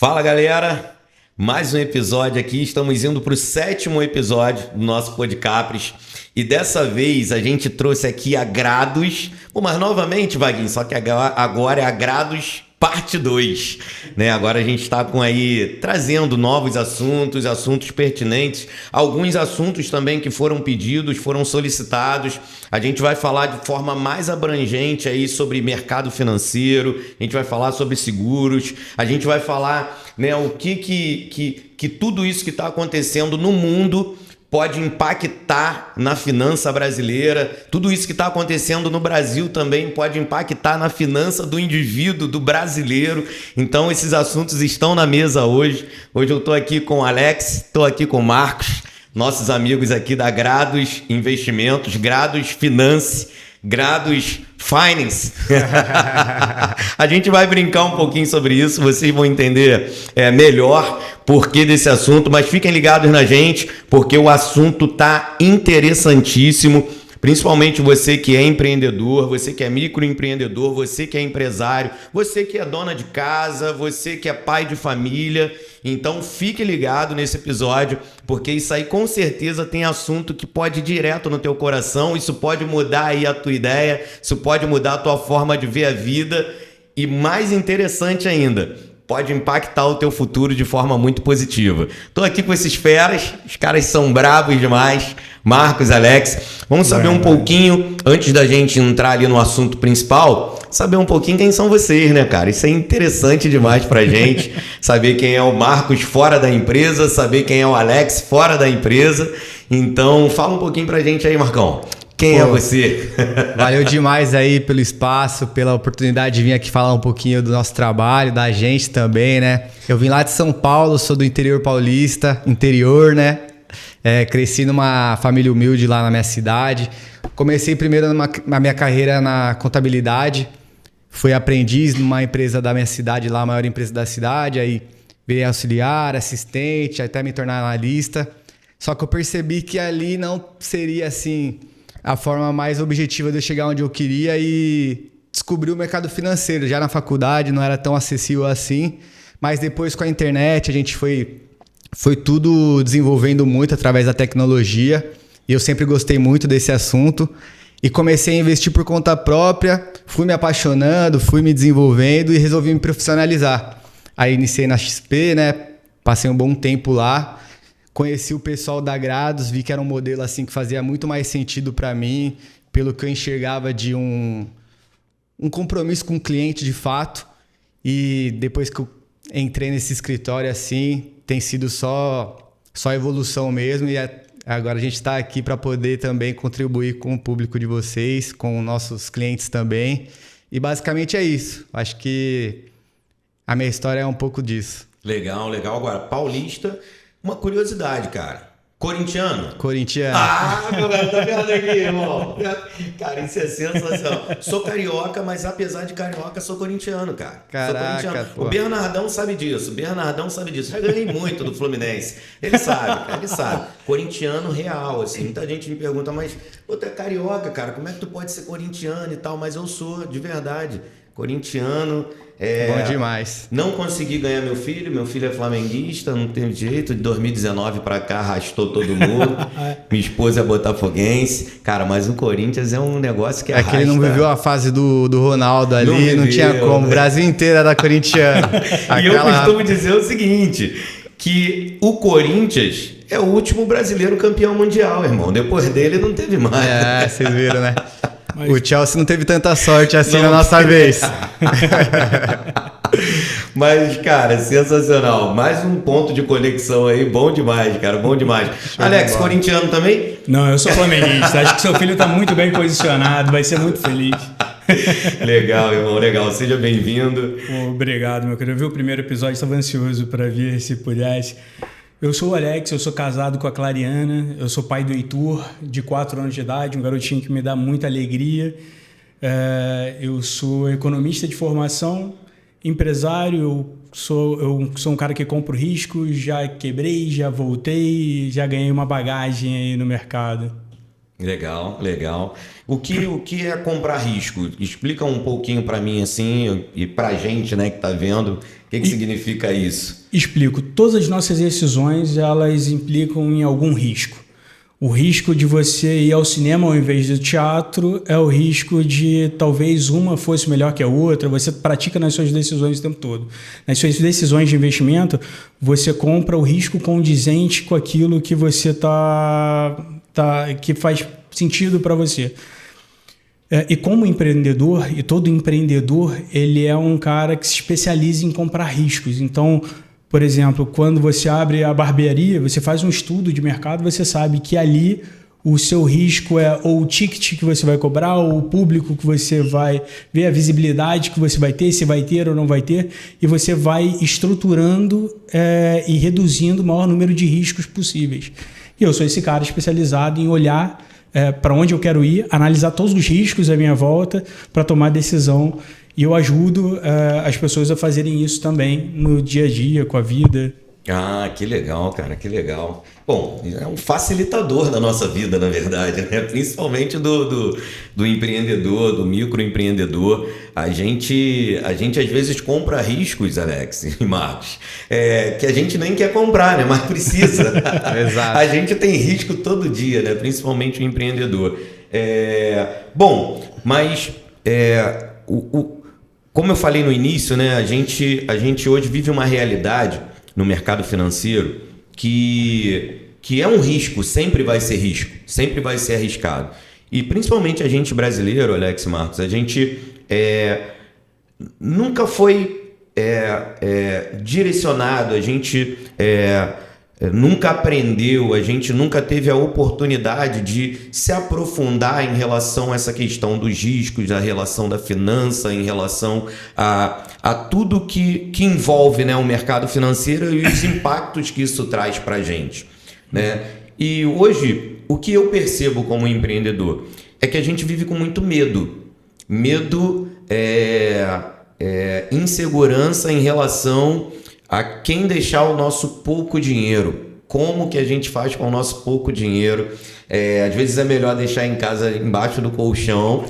Fala, galera! Mais um episódio aqui, estamos indo para o 7º episódio do nosso Podcapres e dessa vez a gente trouxe aqui a Grados, mas novamente, Vaguinho, só que agora é a Grados parte 2, né? Agora a gente está trazendo novos assuntos pertinentes, alguns assuntos também que foram pedidos, foram solicitados. A gente vai falar de forma mais abrangente aí sobre mercado financeiro, a gente vai falar sobre seguros, a gente vai falar, né, o que tudo isso que está acontecendo no mundo pode impactar na finança brasileira. Tudo isso que está acontecendo no Brasil também pode impactar na finança do indivíduo, do brasileiro. Então, esses assuntos estão na mesa hoje. Hoje eu estou aqui com o Alex, estou aqui com o Marcos, nossos amigos aqui da Grados Investimentos, Grados Finance, Grados Finance. A gente vai brincar um pouquinho sobre isso, vocês vão entender melhor porquê desse assunto, mas fiquem ligados na gente, porque o assunto tá interessantíssimo, principalmente você que é empreendedor, você que é microempreendedor, você que é empresário, você que é dona de casa, você que é pai de família. Então fique ligado nesse episódio, porque isso aí com certeza tem assunto que pode ir direto no teu coração, isso pode mudar aí a tua ideia, isso pode mudar a tua forma de ver a vida e, mais interessante ainda, pode impactar o teu futuro de forma muito positiva. Tô aqui com esses feras, os caras são bravos demais, Marcos, Alex. Vamos saber um pouquinho, antes da gente entrar ali no assunto principal, saber um pouquinho quem são vocês, né, cara? Isso é interessante demais pra gente, saber quem é o Marcos fora da empresa, saber quem é o Alex fora da empresa. Então, fala um pouquinho pra gente aí, Marcão. Quem é você? Valeu demais aí pelo espaço, pela oportunidade de vir aqui falar um pouquinho do nosso trabalho, da gente também, né? Eu vim lá de São Paulo, sou do interior paulista, né? Cresci numa família humilde lá na minha cidade. Comecei primeiro na minha carreira na contabilidade. Fui aprendiz numa empresa da minha cidade, lá a maior empresa da cidade. Aí virei auxiliar, assistente, até me tornar analista. Só que eu percebi que ali não seria assim a forma mais objetiva de eu chegar onde eu queria e descobri o mercado financeiro. Já na faculdade não era tão acessível assim, mas depois com a internet a gente foi tudo desenvolvendo muito através da tecnologia e eu sempre gostei muito desse assunto e comecei a investir por conta própria, fui me apaixonando, fui me desenvolvendo e resolvi me profissionalizar. Aí iniciei na XP, né? Passei um bom tempo lá. Conheci o pessoal da Grados, vi que era um modelo assim que fazia muito mais sentido para mim, pelo que eu enxergava de um compromisso com o cliente de fato. E depois que eu entrei nesse escritório assim, tem sido só evolução mesmo. E agora a gente está aqui para poder também contribuir com o público de vocês, com nossos clientes também. E basicamente é isso. Acho que a minha história é um pouco disso. Legal, legal. Agora, paulista... Uma curiosidade, cara. Corintiano? Corintiano. Ah, meu velho, tá vendo aqui, irmão? Cara, isso é sensacional. Sou carioca, mas apesar de carioca, sou corintiano, cara. Caraca, sou corintiano. pô. O Bernardão sabe disso. Já ganhei muito do Fluminense. Ele sabe, cara, ele sabe. Corintiano real, assim. Muita gente me pergunta, mas tu é carioca, cara, como é que tu pode ser corintiano e tal? Mas eu sou, de verdade. Corintiano. Bom demais. Não consegui ganhar meu filho é flamenguista, não tem jeito, de 2019 pra cá arrastou todo mundo, minha esposa é botafoguense, cara, mas o Corinthians é um negócio que arrasta. É que ele não viveu a fase do Ronaldo ali, não tinha como, o Brasil inteiro era corintiano. E eu costumo dizer o seguinte, que o Corinthians é o último brasileiro campeão mundial, irmão, depois dele não teve mais. Vocês viram, né? O Chelsea não teve tanta sorte assim na nossa vez. Mas, cara, sensacional. Mais um ponto de conexão aí, bom demais, cara, bom demais. Alex, corintiano também? Não, eu sou flamenguista. Acho que seu filho está muito bem posicionado, vai ser muito feliz. Legal, irmão, legal. Seja bem-vindo. Obrigado, meu querido. Eu vi o primeiro episódio, estava ansioso para ver se pudesse. Eu sou o Alex, eu sou casado com a Clariana, eu sou pai do Heitor, de 4 anos de idade, um garotinho que me dá muita alegria. Eu sou economista de formação, empresário, eu sou um cara que compro risco, já quebrei, já voltei, já ganhei uma bagagem aí no mercado. Legal, legal. O que é comprar risco? Explica um pouquinho para mim assim e pra gente, né, que tá vendo, o que significa isso? Explico. Todas as nossas decisões, elas implicam em algum risco. O risco de você ir ao cinema ao invés do teatro é o risco de talvez uma fosse melhor que a outra. Você pratica nas suas decisões o tempo todo. Nas suas decisões de investimento, você compra o risco condizente com aquilo que você que faz sentido para você. E como empreendedor, e todo empreendedor, ele é um cara que se especializa em comprar riscos. Então, por exemplo, quando você abre a barbearia, você faz um estudo de mercado, você sabe que ali o seu risco é ou o ticket que você vai cobrar, ou o público que você vai ver, a visibilidade que você vai ter, se vai ter ou não vai ter, e você vai estruturando e reduzindo o maior número de riscos possíveis. E eu sou esse cara especializado em olhar para onde eu quero ir, analisar todos os riscos à minha volta para tomar decisão. E eu ajudo as pessoas a fazerem isso também no dia a dia, com a vida. Ah, que legal, cara, que legal. Bom, é um facilitador da nossa vida, na verdade, né? Principalmente do empreendedor, do microempreendedor. A gente às vezes compra riscos, Alex e Marcos, que a gente nem quer comprar, né? Mas precisa. Exato. A gente tem risco todo dia, né? Principalmente o empreendedor. Bom, mas como eu falei no início, né? A gente hoje vive uma realidade no mercado financeiro que é um risco, sempre vai ser risco, sempre vai ser arriscado. E principalmente a gente brasileiro, Alex e Marcos, a gente nunca foi direcionado, a gente nunca aprendeu, a gente nunca teve a oportunidade de se aprofundar em relação a essa questão dos riscos, a relação da finança, em relação a tudo que envolve, né, o mercado financeiro e os impactos que isso traz para a gente, né? E hoje, o que eu percebo como empreendedor é que a gente vive com muito medo. Medo, insegurança em relação a quem deixar o nosso pouco dinheiro. Como que a gente faz com o nosso pouco dinheiro? Às vezes é melhor deixar em casa, embaixo do colchão.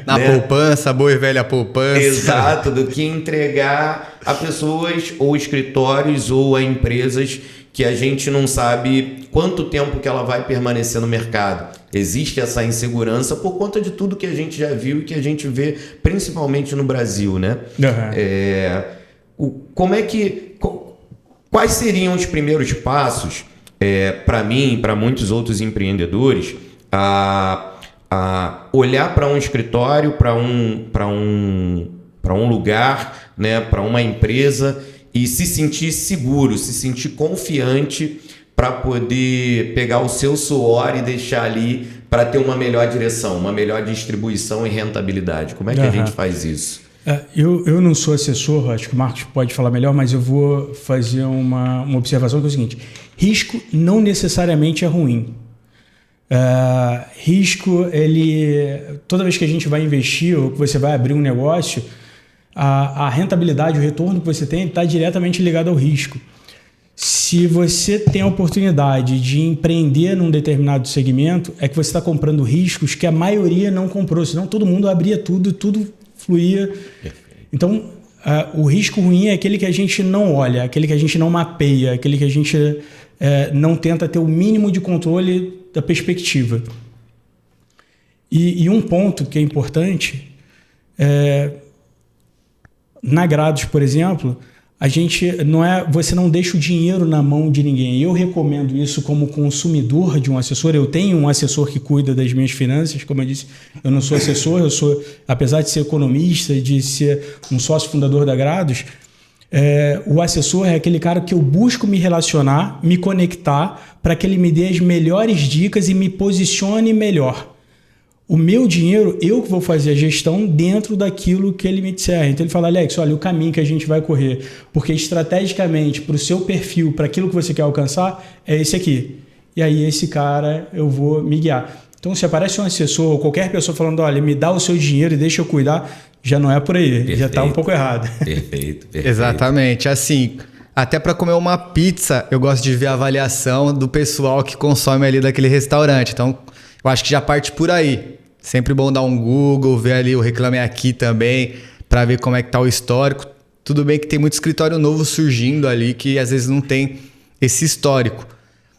Na poupança, boa e velha poupança. Exato, do que entregar a pessoas ou escritórios ou a empresas que a gente não sabe quanto tempo que ela vai permanecer no mercado. Existe essa insegurança por conta de tudo que a gente já viu e que a gente vê principalmente no Brasil, né? Quais seriam os primeiros passos para mim e para muitos outros empreendedores a olhar para um escritório, para um lugar, né, para uma empresa e se sentir seguro, se sentir confiante para poder pegar o seu suor e deixar ali para ter uma melhor direção, uma melhor distribuição e rentabilidade? Como é que a gente faz isso? Eu não sou assessor, acho que o Marcos pode falar melhor, mas eu vou fazer uma observação que é o seguinte: risco não necessariamente é ruim. Risco, toda vez que a gente vai investir ou que você vai abrir um negócio, a rentabilidade, o retorno que você tem está diretamente ligado ao risco. Se você tem a oportunidade de empreender num determinado segmento, é que você está comprando riscos que a maioria não comprou, senão todo mundo abria tudo fluía. Então, o risco ruim é aquele que a gente não olha, aquele que a gente não mapeia, aquele que a gente não tenta ter o mínimo de controle da perspectiva. E um ponto que é importante, na Grados, por exemplo, você não deixa o dinheiro na mão de ninguém. Eu recomendo isso como consumidor de um assessor. Eu tenho um assessor que cuida das minhas finanças. Como eu disse, eu não sou assessor, apesar de ser economista, de ser um sócio fundador da Grados, o assessor é aquele cara que eu busco me relacionar, me conectar, para que ele me dê as melhores dicas e me posicione melhor. O meu dinheiro, eu que vou fazer a gestão dentro daquilo que ele me disser. Então ele fala: Alex, olha, o caminho que a gente vai correr, porque estrategicamente, para o seu perfil, para aquilo que você quer alcançar, é esse aqui. E aí esse cara eu vou me guiar. Então se aparece um assessor ou qualquer pessoa falando: olha, me dá o seu dinheiro e deixa eu cuidar, já não é por aí. Perfeito. Já está um pouco errado. Perfeito. Exatamente. Assim, até para comer uma pizza, eu gosto de ver a avaliação do pessoal que consome ali daquele restaurante. Então, Eu acho que já parte por aí. Sempre bom dar um Google, ver ali o Reclame Aqui também, para ver como é que tá o histórico. Tudo bem que tem muito escritório novo surgindo ali, que às vezes não tem esse histórico.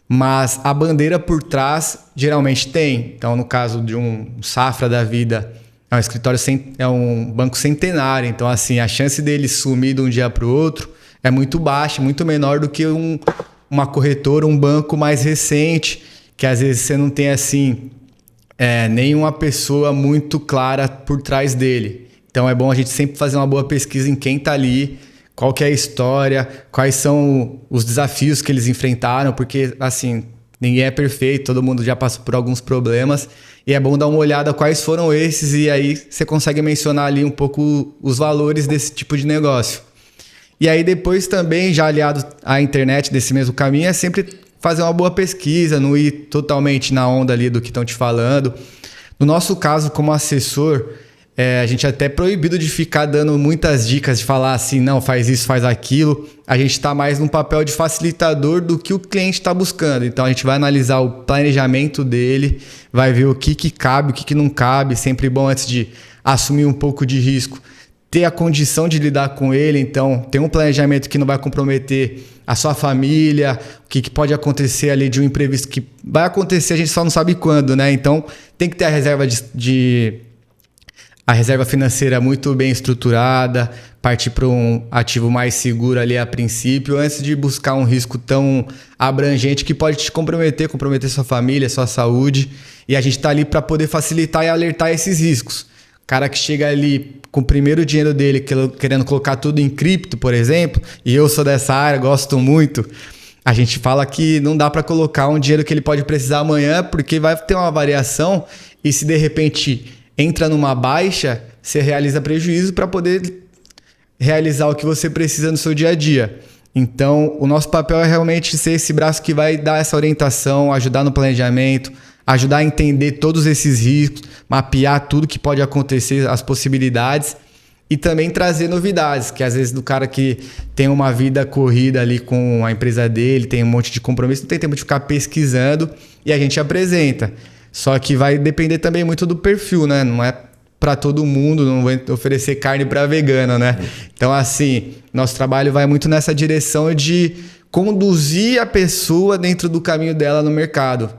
Mas a bandeira por trás geralmente tem. Então, no caso de um Safra da vida, é um escritório, é um banco centenário. Então, assim, a chance dele sumir de um dia para o outro é muito baixa, muito menor do que uma corretora, um banco mais recente, que às vezes você não tem, assim, nenhuma pessoa muito clara por trás dele. Então, é bom a gente sempre fazer uma boa pesquisa em quem está ali, qual que é a história, quais são os desafios que eles enfrentaram, porque, assim, ninguém é perfeito, todo mundo já passou por alguns problemas, e é bom dar uma olhada quais foram esses, e aí você consegue mencionar ali um pouco os valores desse tipo de negócio. E aí depois também, já aliado à internet desse mesmo caminho, é sempre fazer uma boa pesquisa, não ir totalmente na onda ali do que estão te falando. No nosso caso, como assessor, a gente é até proibido de ficar dando muitas dicas, de falar assim, não, faz isso, faz aquilo. A gente está mais num papel de facilitador do que o cliente está buscando. Então, a gente vai analisar o planejamento dele, vai ver o que cabe, o que não cabe. Sempre bom, antes de assumir um pouco de risco, ter a condição de lidar com ele. Então, ter um planejamento que não vai comprometer a sua família, o que pode acontecer ali de um imprevisto que vai acontecer, a gente só não sabe quando, né? Então, tem que ter a reserva a reserva financeira muito bem estruturada, partir para um ativo mais seguro ali a princípio, antes de buscar um risco tão abrangente que pode te comprometer sua família, sua saúde. E a gente está ali para poder facilitar e alertar esses riscos. O cara que chega ali com o primeiro dinheiro dele querendo colocar tudo em cripto, por exemplo, e eu sou dessa área, gosto muito, a gente fala que não dá para colocar um dinheiro que ele pode precisar amanhã, porque vai ter uma variação e se de repente entra numa baixa, você realiza prejuízo para poder realizar o que você precisa no seu dia a dia. Então, o nosso papel é realmente ser esse braço que vai dar essa orientação, ajudar no planejamento, ajudar a entender todos esses riscos, mapear tudo que pode acontecer, as possibilidades, e também trazer novidades, que às vezes do cara que tem uma vida corrida ali com a empresa dele, tem um monte de compromisso, não tem tempo de ficar pesquisando, e a gente apresenta. Só que vai depender também muito do perfil, né? Não é para todo mundo, não vou oferecer carne para vegano, né? Então, assim, nosso trabalho vai muito nessa direção de conduzir a pessoa dentro do caminho dela no mercado.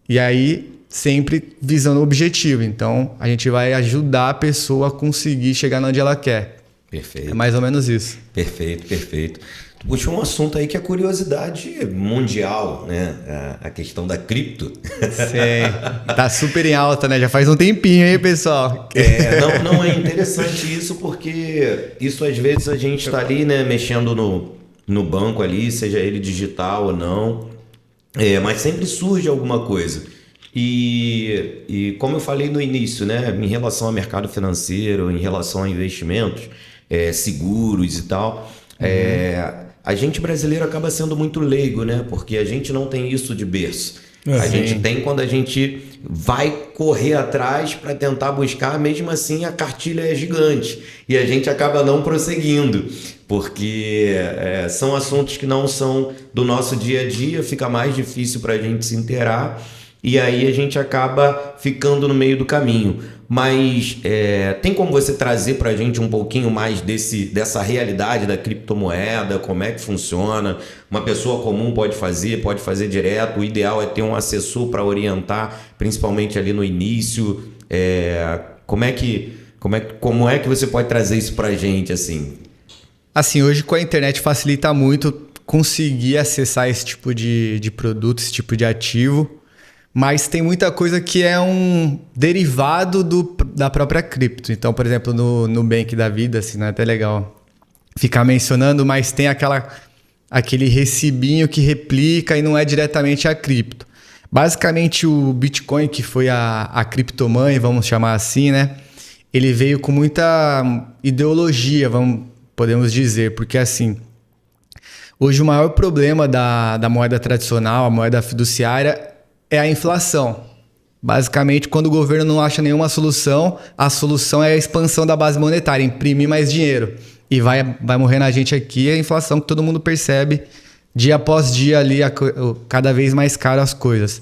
E aí, sempre visando o objetivo. Então, a gente vai ajudar a pessoa a conseguir chegar onde ela quer. Perfeito. É mais ou menos isso. Perfeito, perfeito. Tu puxou um assunto aí que é curiosidade mundial, né? A questão da cripto. Sim, tá super em alta, né? Já faz um tempinho aí, pessoal. Não é interessante isso, porque isso às vezes a gente está ali, né, mexendo no banco ali, seja ele digital ou não, mas sempre surge alguma coisa. E como eu falei no início, né, em relação ao mercado financeiro, em relação a investimentos, seguros e tal, a gente brasileiro acaba sendo muito leigo, né? Porque a gente não tem isso de berço. A gente tem quando a gente vai correr atrás para tentar buscar, mesmo assim a cartilha é gigante e a gente acaba não prosseguindo, porque são assuntos que não são do nosso dia a dia, fica mais difícil para a gente se inteirar e aí a gente acaba ficando no meio do caminho. Mas tem como você trazer para a gente um pouquinho mais dessa realidade da criptomoeda, como é que funciona? Uma pessoa comum pode fazer direto, o ideal é ter um assessor para orientar, principalmente ali no início. Como é que você pode trazer isso para a gente, assim? Assim, hoje com a internet facilita muito conseguir acessar esse tipo de produto, esse tipo de ativo. Mas tem muita coisa que é um derivado da própria cripto. Então, por exemplo, no Nubank da vida, assim, não é até legal ficar mencionando, mas tem aquele recibinho que replica e não é diretamente a cripto. Basicamente, o Bitcoin, que foi a criptomãe, vamos chamar assim, né? Ele veio com muita ideologia, podemos dizer, porque assim, hoje o maior problema da moeda tradicional, a moeda fiduciária, é a inflação. Basicamente, quando o governo não acha nenhuma solução, a solução é a expansão da base monetária, imprimir mais dinheiro. E vai morrer na gente aqui a inflação que todo mundo percebe dia após dia ali, cada vez mais caro as coisas.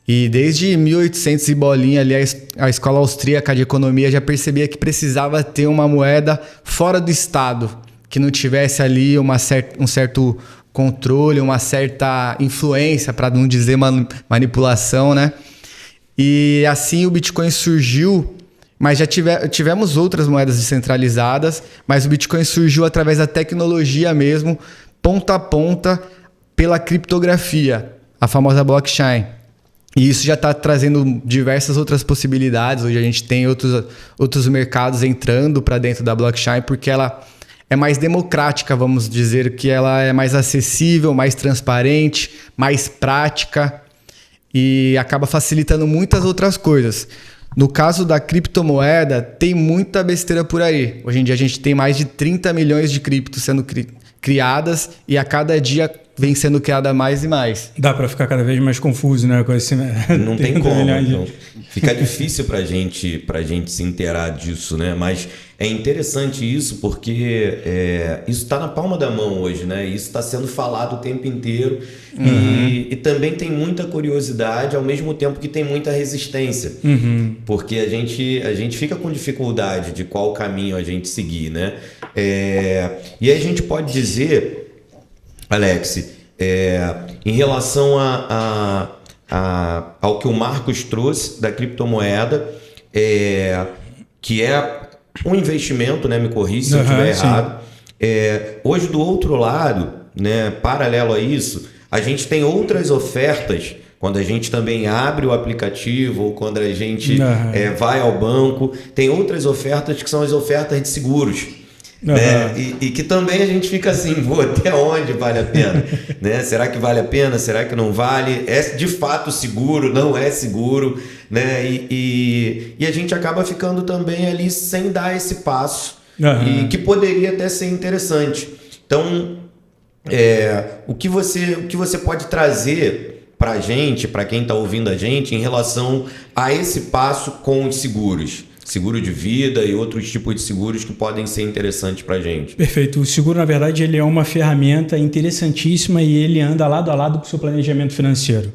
E desde 1800 e bolinha ali, a escola austríaca de economia já percebia que precisava ter uma moeda fora do Estado, que não tivesse ali um certo controle, uma certa influência, para não dizer manipulação, né? E assim o Bitcoin surgiu, mas já tivemos outras moedas descentralizadas, mas o Bitcoin surgiu através da tecnologia mesmo, ponta a ponta, pela criptografia, a famosa blockchain. E isso já está trazendo diversas outras possibilidades. Hoje a gente tem outros mercados entrando para dentro da blockchain, porque ela é mais democrática, vamos dizer, que ela é mais acessível, mais transparente, mais prática e acaba facilitando muitas outras coisas. No caso da criptomoeda, tem muita besteira por aí. Hoje em dia a gente tem mais de 30 milhões de criptos sendo criadas e a cada dia vem sendo criada mais e mais. Dá para ficar cada vez mais confuso, né? Com esse... Não tem como. Então, fica difícil pra gente se inteirar disso, né? Mas é interessante isso porque isso está na palma da mão hoje, né? Isso está sendo falado o tempo inteiro e também tem muita curiosidade ao mesmo tempo que tem muita resistência. Porque a gente fica com dificuldade de qual caminho a gente seguir, né? E aí a gente pode dizer... Alex, em relação ao que o Marcos trouxe da criptomoeda, que é um investimento, né? Me corrija se eu estiver errado. Hoje, do outro lado, né? Paralelo a isso, a gente tem outras ofertas. Quando a gente também abre o aplicativo ou quando a gente vai ao banco, tem outras ofertas que são as ofertas de seguros. Né? E que também a gente fica assim, até onde vale a pena? Né? Será que vale a pena? Será que não vale? É de fato seguro? Não é seguro? Né? E a gente acaba ficando também ali sem dar esse passo, e que poderia até ser interessante. Então, o que você pode trazer para a gente, para quem está ouvindo a gente, em relação a esse passo com os seguros? Seguro de vida e outros tipos de seguros que podem ser interessantes para a gente. Perfeito. O seguro, na verdade, ele é uma ferramenta interessantíssima e ele anda lado a lado com o seu planejamento financeiro.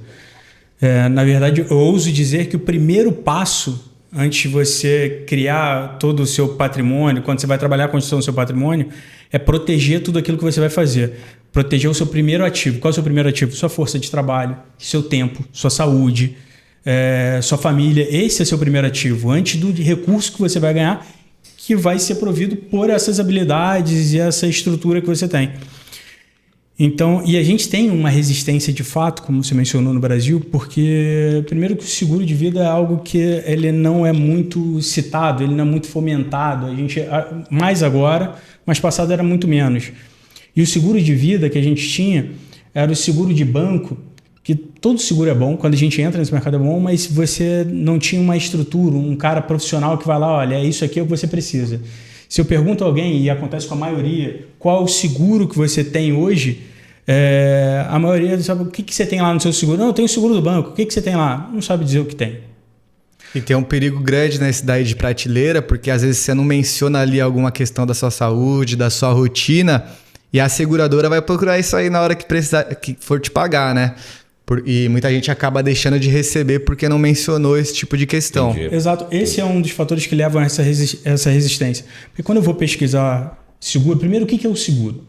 Na verdade, eu ouso dizer que o primeiro passo, antes de você criar todo o seu patrimônio, quando você vai trabalhar a construção do seu patrimônio, é proteger tudo aquilo que você vai fazer. Proteger o seu primeiro ativo. Qual é o seu primeiro ativo? Sua força de trabalho, seu tempo, sua saúde, sua família. Esse é seu primeiro ativo, antes do recurso que você vai ganhar, que vai ser provido por essas habilidades e essa estrutura que você tem. Então, e a gente tem uma resistência de fato, como você mencionou no Brasil, porque primeiro que o seguro de vida é algo que ele não é muito citado, ele não é muito fomentado. A gente mais agora, mas passado era muito menos. E o seguro de vida que a gente tinha era o seguro de banco, que todo seguro é bom, quando a gente entra nesse mercado é bom, mas você não tinha uma estrutura, um cara profissional que vai lá, olha, isso aqui é o que você precisa. Se eu pergunto a alguém, e acontece com a maioria, qual é o seguro que você tem hoje, a maioria sabe o que você tem lá no seu seguro. Não, eu tenho o seguro do banco. O que você tem lá? Não sabe dizer o que tem. E tem um perigo grande nesse daí de prateleira, porque às vezes você não menciona ali alguma questão da sua saúde, da sua rotina, e a seguradora vai procurar isso aí na hora que precisar, que for te pagar, né? E muita gente acaba deixando de receber porque não mencionou esse tipo de questão. Entendi. Exato. Esse é um dos fatores que levam a essa resistência. Porque quando eu vou pesquisar seguro, primeiro, o que é o seguro?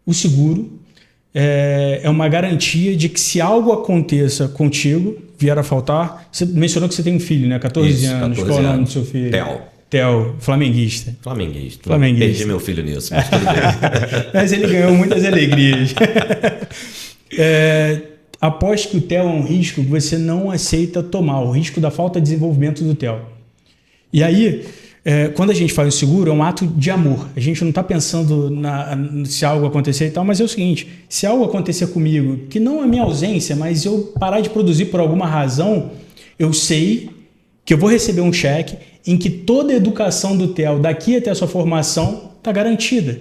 O seguro é uma garantia de que se algo aconteça contigo, vier a faltar... Você mencionou que você tem um filho, né? 14 anos. 14 Qual é o nome anos. do seu filho? Theo, flamenguista. Flamenguista. Perdi meu filho nisso, mas tudo bem. Mas ele ganhou muitas alegrias. Aposto que o TEL é um risco que você não aceita tomar, o risco da falta de desenvolvimento do TEL. E aí, quando a gente faz o seguro, é um ato de amor. A gente não está pensando se algo acontecer e tal, mas é o seguinte, se algo acontecer comigo, que não é minha ausência, mas eu parar de produzir por alguma razão, eu sei que eu vou receber um cheque em que toda a educação do TEL, daqui até a sua formação, está garantida.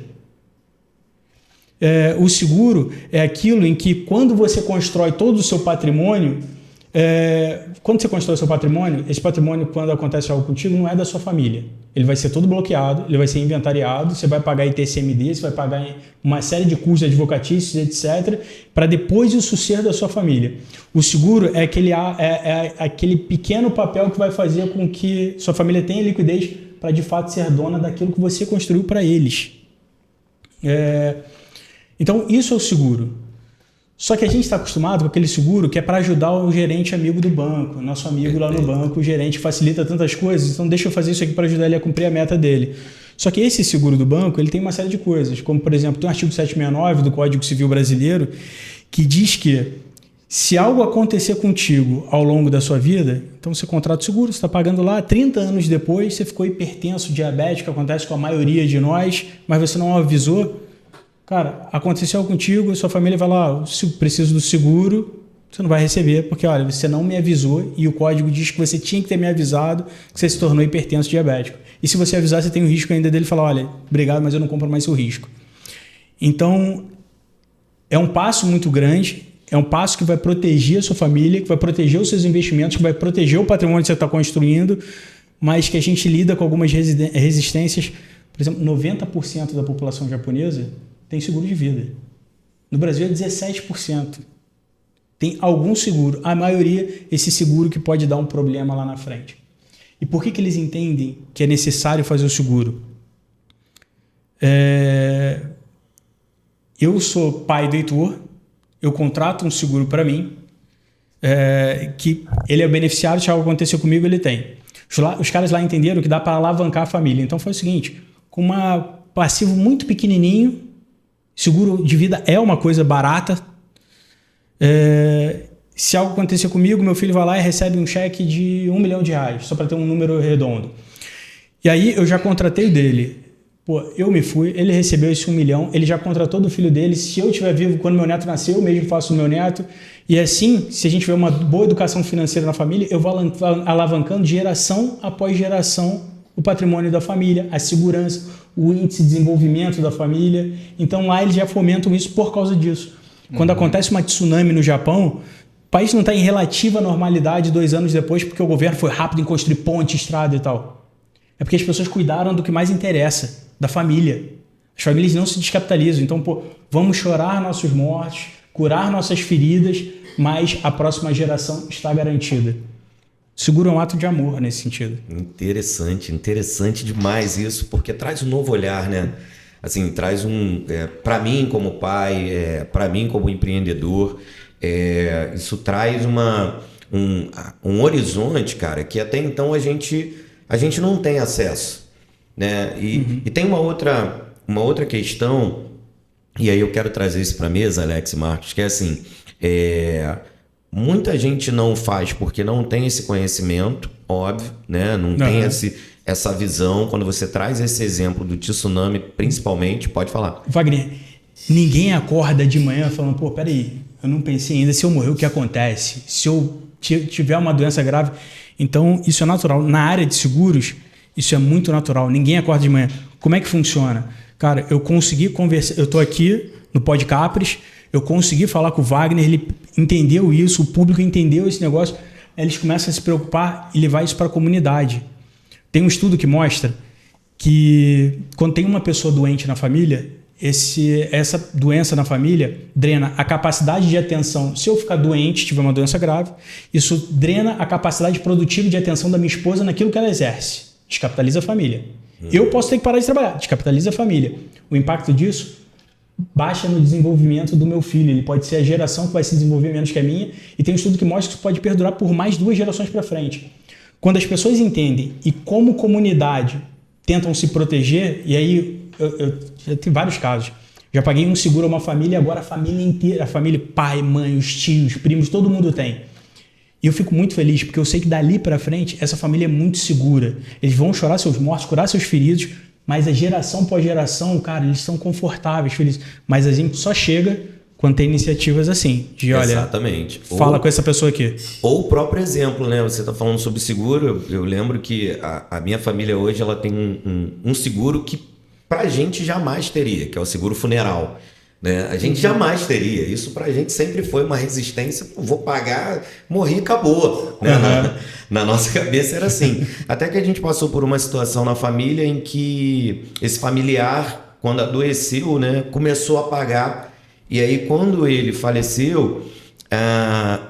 O seguro é aquilo em que quando você constrói todo o seu patrimônio, quando você constrói o seu patrimônio, esse patrimônio, quando acontece algo contigo, não é da sua família, ele vai ser todo bloqueado, ele vai ser inventariado, você vai pagar ITCMD, você vai pagar uma série de custos advocatícios, etc., para depois o sossego da sua família. O seguro é aquele pequeno papel que vai fazer com que sua família tenha liquidez para, de fato, ser dona daquilo que você construiu para eles. Então, isso é o seguro. Só que a gente está acostumado com aquele seguro que é para ajudar o gerente amigo do banco, nosso amigo lá no banco, o gerente facilita tantas coisas, então deixa eu fazer isso aqui para ajudar ele a cumprir a meta dele. Só que esse seguro do banco, ele tem uma série de coisas, como, por exemplo, tem o artigo 769 do Código Civil Brasileiro, que diz que se algo acontecer contigo ao longo da sua vida, então você contrata o seguro, você está pagando lá, 30 anos depois você ficou hipertenso, diabético, acontece com a maioria de nós, mas você não avisou. Cara, aconteceu contigo, sua família vai lá, se preciso do seguro, você não vai receber, porque olha, você não me avisou e o código diz que você tinha que ter me avisado que você se tornou hipertenso diabético. E se você avisar, você tem o risco ainda dele falar, olha, obrigado, mas eu não compro mais seu risco. Então, é um passo muito grande, é um passo que vai proteger a sua família, que vai proteger os seus investimentos, que vai proteger o patrimônio que você está construindo, mas que a gente lida com algumas resistências. Por exemplo, 90% da população japonesa tem seguro de vida. No Brasil é 17%. Tem algum seguro. A maioria, esse seguro que pode dar um problema lá na frente. E por que eles entendem que é necessário fazer o seguro? Eu sou pai do Heitor, eu contrato um seguro para mim, que ele é beneficiário, se algo acontecer comigo, ele tem. Os caras lá entenderam que dá para alavancar a família. Então foi o seguinte, com um passivo muito pequenininho, seguro de vida é uma coisa barata. Se algo acontecer comigo, meu filho vai lá e recebe um cheque de R$1 milhão, só para ter um número redondo. E aí eu já contratei o dele. Pô, eu me fui, ele recebeu esse 1 milhão, ele já contratou do filho dele. Se eu estiver vivo quando meu neto nascer, eu mesmo faço o meu neto. E assim, se a gente tiver uma boa educação financeira na família, eu vou alavancando geração após geração o patrimônio da família, a segurança, o índice de desenvolvimento da família. Então lá eles já fomentam isso por causa disso. Quando acontece uma tsunami no Japão, o país não está em relativa normalidade 2 anos depois porque o governo foi rápido em construir ponte, estrada e tal. É porque as pessoas cuidaram do que mais interessa, da família. As famílias não se descapitalizam. Então, vamos chorar nossos mortos, curar nossas feridas, mas a próxima geração está garantida. Seguro é um ato de amor nesse sentido. Interessante demais isso, porque traz um novo olhar, né? Assim, traz para mim como pai, para mim como empreendedor, isso traz um horizonte, cara, que até então a gente não tem acesso, né? E tem uma outra questão, e aí eu quero trazer isso para a mesa, Alex e Marcos, que é assim, muita gente não faz porque não tem esse conhecimento, óbvio, né? Não tem essa visão. Quando você traz esse exemplo do tsunami, principalmente, pode falar. Wagner, ninguém acorda de manhã falando, peraí, eu não pensei ainda, se eu morrer, o que acontece? Se eu tiver uma doença grave. Então, isso é natural. Na área de seguros, isso é muito natural. Ninguém acorda de manhã. Como é que funciona? Cara, eu consegui conversar, eu estou aqui no Podcapres, eu consegui falar com o Wagner, ele entendeu isso, o público entendeu esse negócio, aí eles começam a se preocupar e levar isso para a comunidade. Tem um estudo que mostra que quando tem uma pessoa doente na família, essa doença na família drena a capacidade de atenção. Se eu ficar doente, tiver uma doença grave, isso drena a capacidade produtiva de atenção da minha esposa naquilo que ela exerce. Descapitaliza a família. Eu posso ter que parar de trabalhar, descapitaliza a família. O impacto disso baixa no desenvolvimento do meu filho. Ele pode ser a geração que vai se desenvolver menos que a minha, e tem um estudo que mostra que isso pode perdurar por mais 2 gerações para frente. Quando as pessoas entendem e como comunidade tentam se proteger, e aí eu já tenho vários casos. Já paguei um seguro a uma família e agora a família inteira, a família, pai, mãe, os tios, primos, todo mundo tem. E eu fico muito feliz porque eu sei que dali para frente essa família é muito segura. Eles vão chorar seus mortos, curar seus feridos, mas a geração após geração, cara, eles são confortáveis, felizes. Mas a gente só chega quando tem iniciativas assim, de olha, exatamente. Fala com essa pessoa aqui. Ou o próprio exemplo, né? Você está falando sobre seguro, eu lembro que a minha família hoje ela tem um seguro que pra gente jamais teria, que é o seguro funeral. né? A gente jamais teria. Isso pra gente sempre foi uma resistência. Vou pagar, morri e acabou. Né? Na nossa cabeça era assim. Até que a gente passou por uma situação na família em que esse familiar, quando adoeceu, né, começou a pagar. E aí, quando ele faleceu,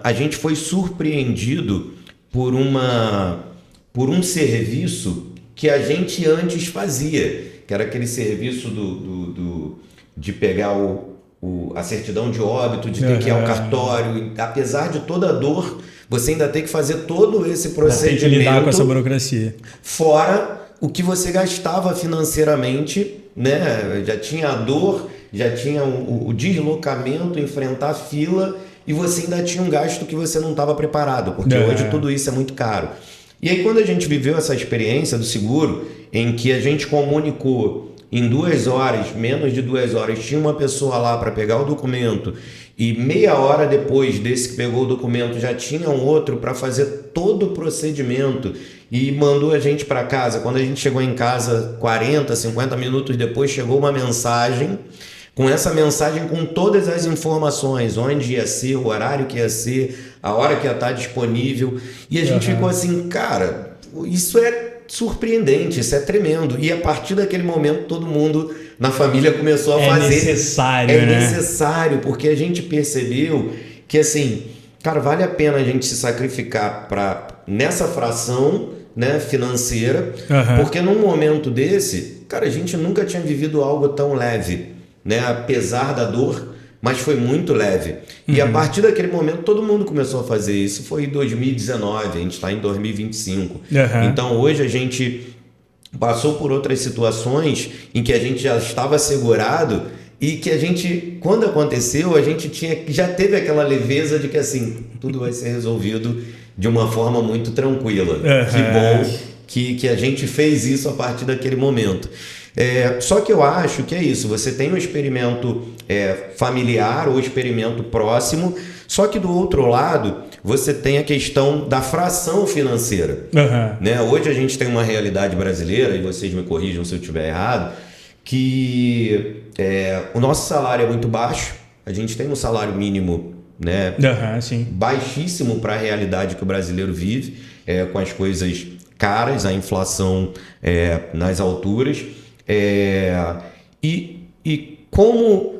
a gente foi surpreendido por um serviço que a gente antes fazia, que era aquele serviço de pegar a certidão de óbito, de ter que ir ao cartório. Apesar de toda a dor, você ainda tem que fazer todo esse procedimento. Tem que lidar com essa burocracia. Fora o que você gastava financeiramente, né? Já tinha a dor, já tinha o deslocamento, enfrentar a fila, e você ainda tinha um gasto que você não estava preparado, porque hoje tudo isso é muito caro. E aí, quando a gente viveu essa experiência do seguro, em que a gente comunicou em 2 horas, menos de 2 horas, tinha uma pessoa lá para pegar o documento, e meia hora depois desse que pegou o documento já tinha um outro para fazer todo o procedimento e mandou a gente para casa. Quando a gente chegou em casa, 40, 50 minutos depois, chegou uma mensagem. Com essa mensagem, com todas as informações, onde ia ser, o horário que ia ser, a hora que ia estar disponível. E a gente ficou assim, cara, isso é surpreendente, isso é tremendo. E a partir daquele momento, todo mundo na família começou a fazer. É necessário, né? É necessário, porque a gente percebeu que, assim, cara, vale a pena a gente se sacrificar nessa fração, né, financeira, porque num momento desse, cara, a gente nunca tinha vivido algo tão leve. Né, apesar da dor, mas foi muito leve. E a partir daquele momento todo mundo começou a fazer isso. Foi em 2019, a gente está em 2025. Então hoje a gente passou por outras situações em que a gente já estava segurado e que a gente, quando aconteceu, a gente já teve aquela leveza de que assim, tudo vai ser resolvido de uma forma muito tranquila. Que bom que a gente fez isso a partir daquele momento. Só que eu acho que é isso, você tem um experimento familiar ou experimento próximo, só que do outro lado você tem a questão da fração financeira. Né? Hoje a gente tem uma realidade brasileira, e vocês me corrijam se eu estiver errado, que o nosso salário é muito baixo, a gente tem um salário mínimo, né, sim, baixíssimo para a realidade que o brasileiro vive, com as coisas caras, a inflação nas alturas. E como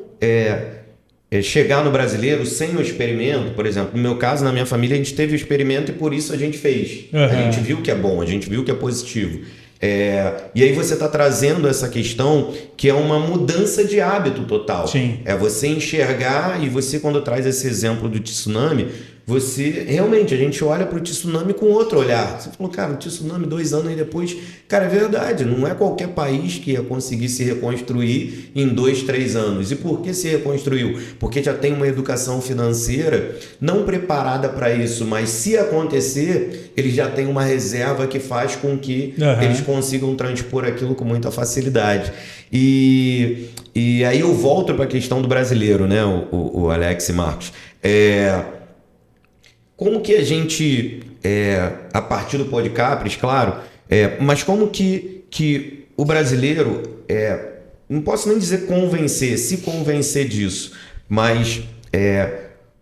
chegar no brasileiro sem o experimento, por exemplo, no meu caso, na minha família, a gente teve o experimento e por isso a gente fez. A gente viu que é bom, a gente viu que é positivo. E aí você está trazendo essa questão que é uma mudança de hábito total. Sim. É você enxergar, e você, quando traz esse exemplo do tsunami, você realmente, a gente olha para o tsunami com outro olhar. Você falou, cara, o tsunami 2 anos aí depois, cara, é verdade, não é qualquer país que ia conseguir se reconstruir em 2, 3 anos. E por que se reconstruiu? Porque já tem uma educação financeira não preparada para isso, mas se acontecer, eles já têm uma reserva que faz com que eles consigam transpor aquilo com muita facilidade. E aí eu volto para a questão do brasileiro, né, o Alex e Marcos. Como que a gente, a partir do Podcapres, claro, mas como que o brasileiro, não posso nem dizer se convencer disso, mas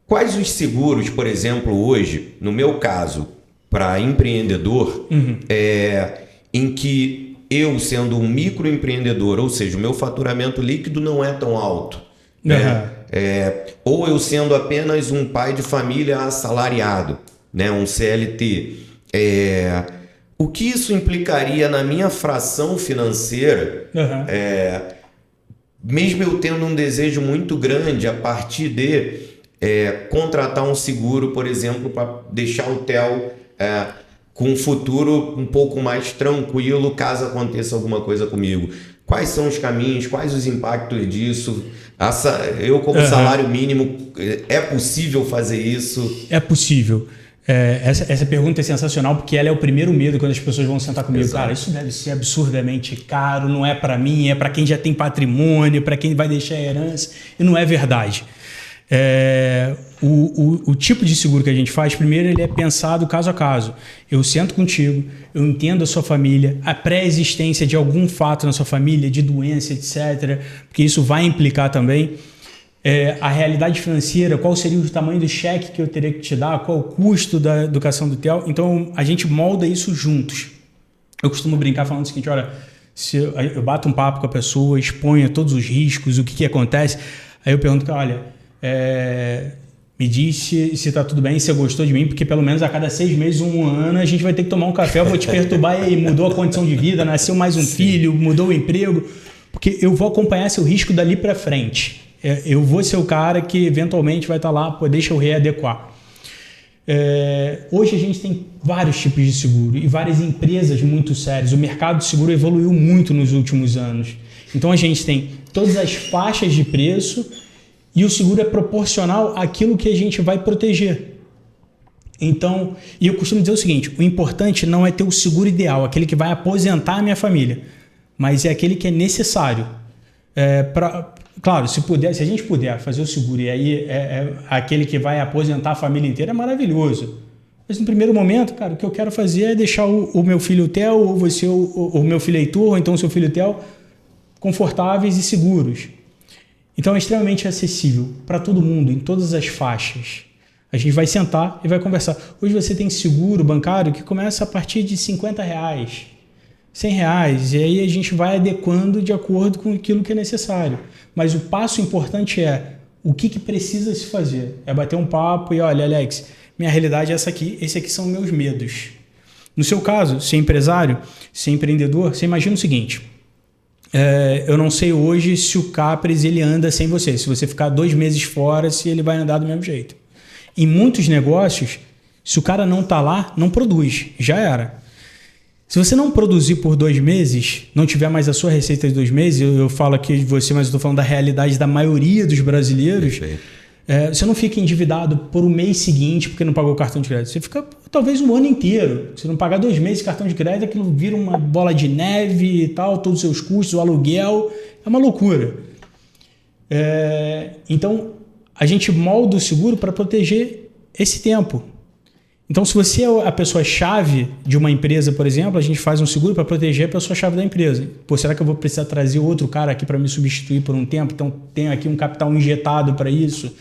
quais os seguros, por exemplo, hoje, no meu caso, para empreendedor, em que eu, sendo um microempreendedor, ou seja, o meu faturamento líquido não é tão alto, né? Ou eu sendo apenas um pai de família assalariado, né? Um CLT, o que isso implicaria na minha fração financeira, mesmo eu tendo um desejo muito grande a partir de contratar um seguro, por exemplo, para deixar o Theo com um futuro um pouco mais tranquilo caso aconteça alguma coisa comigo. Quais são os caminhos, quais os impactos disso? Eu, como salário mínimo, é possível fazer isso? É possível. Essa pergunta é sensacional porque ela é o primeiro medo quando as pessoas vão sentar comigo. Exato. Cara, isso deve ser absurdamente caro, não é para mim, é para quem já tem patrimônio, para quem vai deixar herança, e não é verdade. O tipo de seguro que a gente faz, primeiro, ele é pensado caso a caso. Eu sento contigo, eu entendo a sua família, a pré-existência de algum fato na sua família, de doença, etc., porque isso vai implicar também. a realidade financeira, qual seria o tamanho do cheque que eu teria que te dar, qual o custo da educação do Theo. Então, a gente molda isso juntos. Eu costumo brincar falando o seguinte, olha, se eu bato um papo com a pessoa, exponho todos os riscos, o que acontece, aí eu pergunto, olha, me diz se está tudo bem, se você gostou de mim, porque pelo menos a cada 6 meses, 1 ano, a gente vai ter que tomar um café, eu vou te perturbar, e aí, mudou a condição de vida, nasceu mais um filho, mudou o emprego, porque eu vou acompanhar seu risco dali para frente. Eu vou ser o cara que eventualmente vai estar lá, pô, deixa eu readequar. Hoje a gente tem vários tipos de seguro e várias empresas muito sérias. O mercado de seguro evoluiu muito nos últimos anos. Então a gente tem todas as faixas de preço e o seguro é proporcional àquilo que a gente vai proteger. Então, e eu costumo dizer o seguinte, o importante não é ter o seguro ideal, aquele que vai aposentar a minha família, mas é aquele que é necessário. Claro, se a gente puder fazer o seguro e aí aquele que vai aposentar a família inteira, é maravilhoso. Mas no primeiro momento, cara, o que eu quero fazer é deixar o meu filho Theo, ou você, o meu filho Heitor, ou então o seu filho Theo, confortáveis e seguros. Então é extremamente acessível para todo mundo, em todas as faixas. A gente vai sentar e vai conversar. Hoje você tem seguro bancário que começa a partir de R$50, R$100, e aí a gente vai adequando de acordo com aquilo que é necessário. Mas o passo importante é o que precisa se fazer. É bater um papo e olha, Alex, minha realidade é essa aqui, esses aqui são meus medos. No seu caso, ser empresário, ser empreendedor, você imagina o seguinte, eu não sei hoje se o Capres ele anda sem você, se você ficar 2 meses fora, se ele vai andar do mesmo jeito. Em muitos negócios, se o cara não está lá, não produz, já era. Se você não produzir por 2 meses, não tiver mais a sua receita de 2 meses, eu falo aqui de você, mas eu estou falando da realidade da maioria dos brasileiros, você não fica endividado por o mês seguinte porque não pagou o cartão de crédito. Você fica talvez um ano inteiro. Se não pagar 2 meses de cartão de crédito, aquilo vira uma bola de neve e tal, todos os seus custos, o aluguel, é uma loucura. Então, a gente molda o seguro para proteger esse tempo. Então, se você é a pessoa-chave de uma empresa, por exemplo, a gente faz um seguro para proteger a pessoa-chave da empresa. Pô, será que eu vou precisar trazer outro cara aqui para me substituir por um tempo? Então, tenho aqui um capital injetado para isso.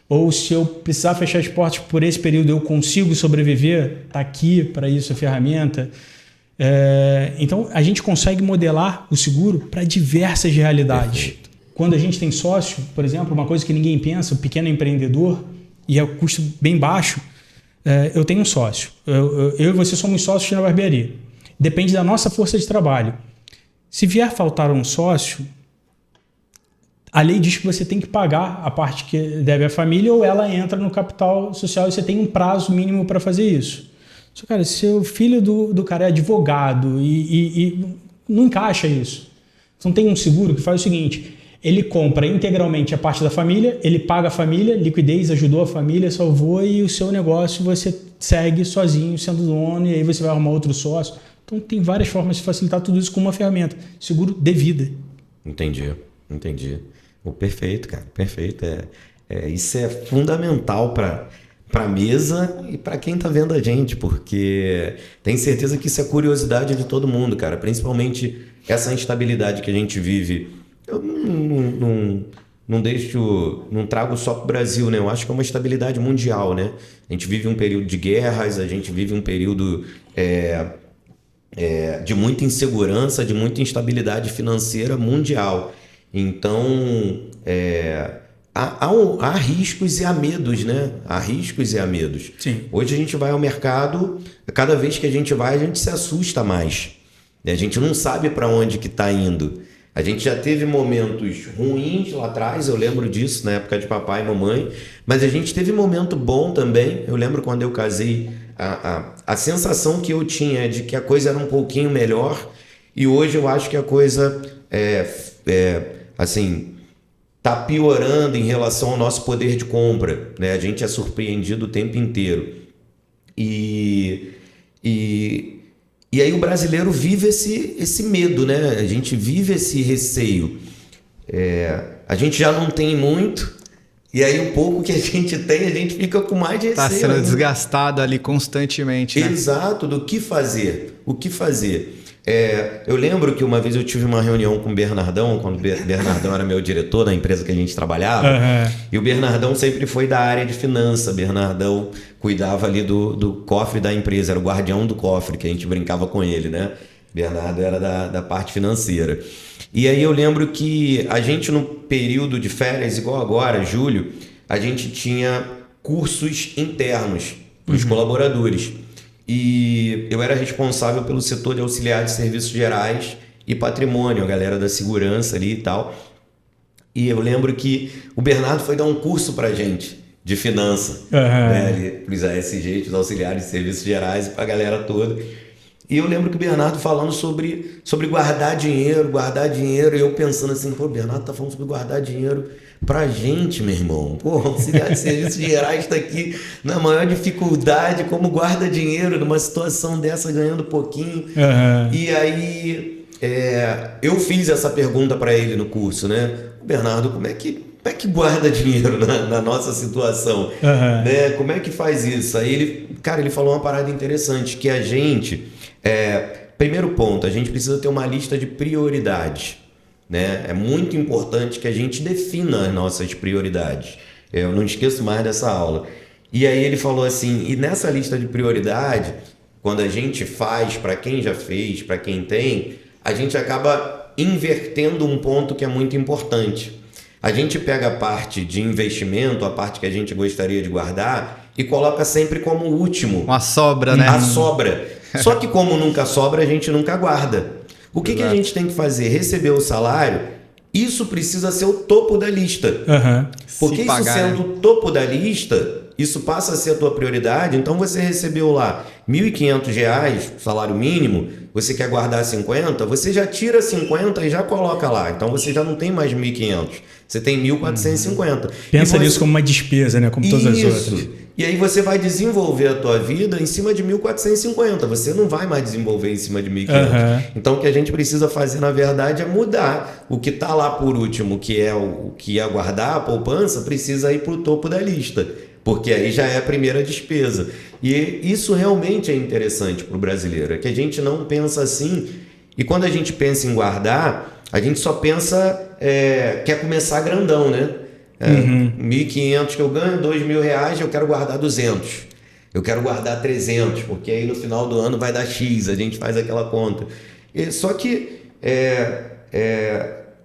Ou se eu precisar fechar as portas por esse período, eu consigo sobreviver? Está aqui para isso a ferramenta. Então, a gente consegue modelar o seguro para diversas realidades. Perfeito. Quando a gente tem sócio, por exemplo, uma coisa que ninguém pensa, o pequeno empreendedor, e é um custo bem baixo, eu tenho um sócio. Eu e você somos sócios na barbearia. Depende da nossa força de trabalho. Se vier faltar um sócio, a lei diz que você tem que pagar a parte que deve à família ou ela entra no capital social e você tem um prazo mínimo para fazer isso. Só, cara, se o filho do cara é advogado e não encaixa isso. Então tem um seguro que faz o seguinte, ele compra integralmente a parte da família, ele paga a família, liquidez, ajudou a família, salvou, e o seu negócio você segue sozinho, sendo dono, e aí você vai arrumar outro sócio. Então tem várias formas de facilitar tudo isso com uma ferramenta. Seguro de vida. Entendi. Perfeito, cara. Perfeito. Isso é fundamental para a mesa e para quem está vendo a gente, porque tenho certeza que isso é curiosidade de todo mundo, cara. Principalmente essa instabilidade que a gente vive. Eu não trago só para o Brasil, né? Eu acho que é uma estabilidade mundial, né? A gente vive um período de guerras, a gente vive um período de muita insegurança, de muita instabilidade financeira mundial. Então, há riscos e há medos, né? Há riscos e há medos. Sim. Hoje a gente vai ao mercado, cada vez que a gente vai, a gente se assusta mais. A gente não sabe para onde que está indo. A gente já teve momentos ruins lá atrás, eu lembro disso, na época de papai e mamãe, mas a gente teve momento bom também. Eu lembro quando eu casei, a sensação que eu tinha é de que a coisa era um pouquinho melhor, e hoje eu acho que a coisa tá piorando em relação ao nosso poder de compra, né? A gente é surpreendido o tempo inteiro. E aí o brasileiro vive esse medo, né? A gente vive esse receio. A gente já não tem muito, e aí um pouco que a gente tem, a gente fica com mais de receio. Está sendo desgastado ali constantemente, né? Exato, do que fazer. O que fazer? Eu lembro que uma vez eu tive uma reunião com o Bernardão, quando o Bernardão era meu diretor da empresa que a gente trabalhava, e o Bernardão sempre foi da área de finança. Bernardão cuidava ali do cofre da empresa, era o guardião do cofre, que a gente brincava com ele, né? Bernardo era da parte financeira. E aí eu lembro que a gente, no período de férias, igual agora, julho, a gente tinha cursos internos para os colaboradores. E eu era responsável pelo setor de auxiliar de serviços gerais e patrimônio, a galera da segurança ali e tal. E eu lembro que o Bernardo foi dar um curso pra gente de finança, né, para os ASGs, os auxiliares de serviços gerais e pra galera toda. E eu lembro que o Bernardo falando sobre guardar dinheiro, e eu pensando assim, pô, o Bernardo tá falando sobre guardar dinheiro pra gente, meu irmão. Pô, o auxiliar de serviços gerais tá aqui na maior dificuldade, como guarda dinheiro numa situação dessa, ganhando pouquinho. E aí eu fiz essa pergunta para ele no curso, né? Bernardo, como é que guarda dinheiro na nossa situação? Né? Como é que faz isso? Aí ele falou uma parada interessante, que a gente... primeiro ponto, a gente precisa ter uma lista de prioridades. Né? É muito importante que a gente defina as nossas prioridades. Eu não esqueço mais dessa aula. E aí ele falou assim, e nessa lista de prioridade, quando a gente faz, para quem já fez, para quem tem, a gente acaba invertendo um ponto que é muito importante. A gente pega a parte de investimento, a parte que a gente gostaria de guardar, e coloca sempre como último. Uma sobra, né? A sobra. Só que como nunca sobra, a gente nunca guarda. O que a gente tem que fazer? Receber o salário, isso precisa ser o topo da lista. Porque isso sendo o topo da lista, isso passa a ser a tua prioridade. Então você recebeu lá R$1.500, salário mínimo, você quer guardar 50, você já tira 50 e já coloca lá. Então você já não tem mais 1.500, você tem 1.450. Pensa nisso como uma despesa, né? Como todas as outras. E aí você vai desenvolver a tua vida em cima de 1.450. Você não vai mais desenvolver em cima de 1.500. Então o que a gente precisa fazer, na verdade, é mudar. O que está lá por último, que é o que é guardar, a poupança, precisa ir para o topo da lista. Porque aí já é a primeira despesa. E isso realmente é interessante para o brasileiro. É que a gente não pensa assim. E quando a gente pensa em guardar, a gente só pensa... quer começar grandão, né? 1.500 que eu ganho, R$2.000, eu quero guardar 200. Eu quero guardar 300, porque aí no final do ano vai dar X, a gente faz aquela conta. Só que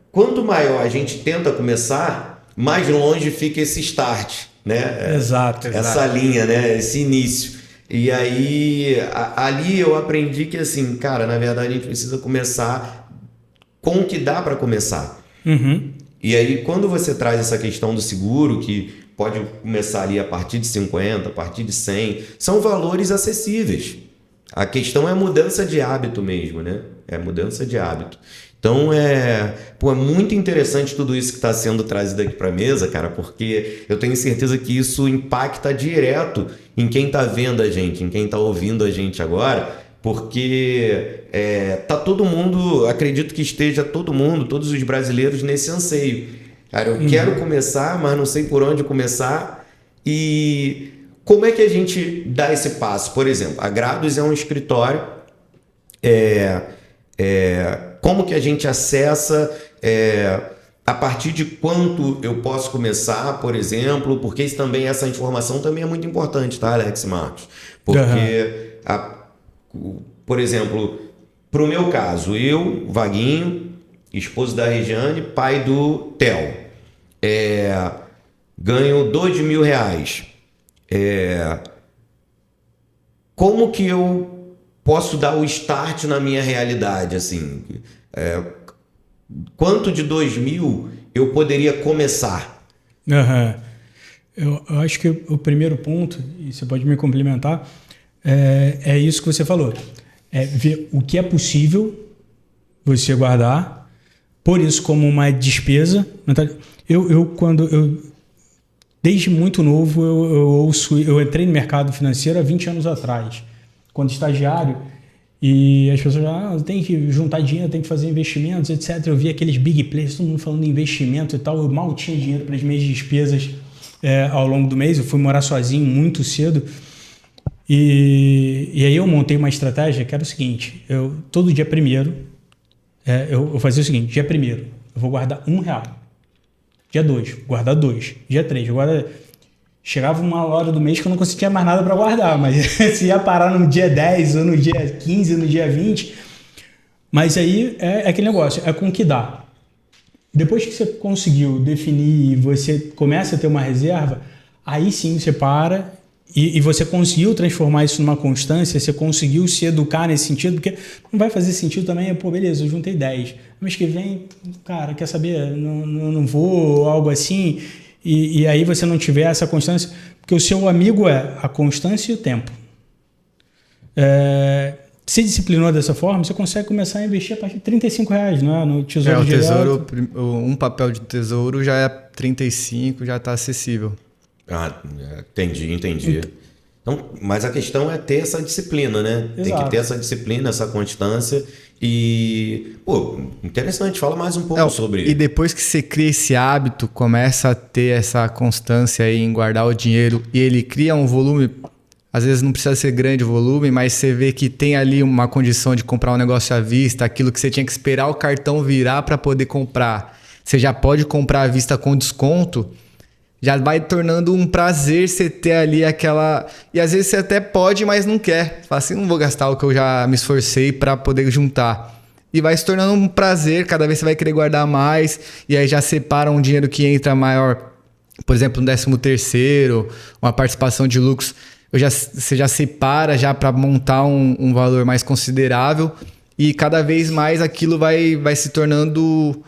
quanto maior a gente tenta começar, mais longe fica esse start, né? Exato. Essa linha, né? Esse início. E aí, ali eu aprendi que assim, cara, na verdade a gente precisa começar com o que dá para começar. E aí, quando você traz essa questão do seguro, que pode começar ali a partir de 50, a partir de 100, são valores acessíveis. A questão é mudança de hábito mesmo, né? É mudança de hábito. Então, é muito interessante tudo isso que está sendo trazido aqui para a mesa, cara, porque eu tenho certeza que isso impacta direto em quem está vendo a gente, em quem está ouvindo a gente agora, porque tá todo mundo, acredito que esteja todo mundo, todos os brasileiros nesse anseio. Cara, eu quero começar, mas não sei por onde começar. E como é que a gente dá esse passo? Por exemplo, a Grados é um escritório. Como que a gente acessa? A partir de quanto eu posso começar, por exemplo? Porque essa informação também é muito importante, tá, Alex Marcos? Porque... por exemplo, para o meu caso, eu, Vaguinho, esposo da Regiane, pai do Theo, ganho R$2.000. Como que eu posso dar o start na minha realidade? Assim, quanto de 2.000 eu poderia começar? Eu acho que o primeiro ponto, e você pode me complementar, é isso que você falou. É ver o que é possível você guardar, por isso como uma despesa. Desde muito novo, eu entrei no mercado financeiro há 20 anos atrás, quando estagiário, e as pessoas tem que juntar dinheiro, tem que fazer investimentos, etc. Eu vi aqueles big players, todo mundo falando de investimento e tal, eu mal tinha dinheiro para as minhas despesas ao longo do mês, eu fui morar sozinho muito cedo. E aí eu montei uma estratégia que era o seguinte, todo dia primeiro, eu fazia o seguinte, dia primeiro, eu vou guardar R$1. Dia 2, guardar 2. Dia 3, guardar... Chegava uma hora do mês que eu não conseguia mais nada para guardar, mas se ia parar no dia 10, ou no dia 15, ou no dia 20. Mas aí é aquele negócio, é com o que dá. Depois que você conseguiu definir e você começa a ter uma reserva, aí sim você para e você conseguiu transformar isso numa constância, você conseguiu se educar nesse sentido, porque não vai fazer sentido também, pô, beleza, eu juntei 10. Mês que vem, cara, quer saber, não vou, algo assim... E aí você não tiver essa constância, porque o seu amigo é a constância e o tempo. Se disciplinou dessa forma, você consegue começar a investir a partir de R$35, não é? No Tesouro Direto. Um papel de tesouro já é 35, já está acessível. Entendi. Então, mas a questão é ter essa disciplina, né? Exato. Tem que ter essa disciplina, essa constância. E, interessante, fala mais um pouco sobre... E depois que você cria esse hábito, começa a ter essa constância aí em guardar o dinheiro e ele cria um volume, às vezes não precisa ser grande volume, mas você vê que tem ali uma condição de comprar um negócio à vista, aquilo que você tinha que esperar o cartão virar para poder comprar. Você já pode comprar à vista com desconto, já vai tornando um prazer você ter ali aquela... E às vezes você até pode, mas não quer. Você fala assim, não vou gastar o que eu já me esforcei para poder juntar. E vai se tornando um prazer, cada vez você vai querer guardar mais, e aí já separa um dinheiro que entra maior, por exemplo, um 13º, uma participação de lucros, você já separa já para montar um valor mais considerável, e cada vez mais aquilo vai se tornando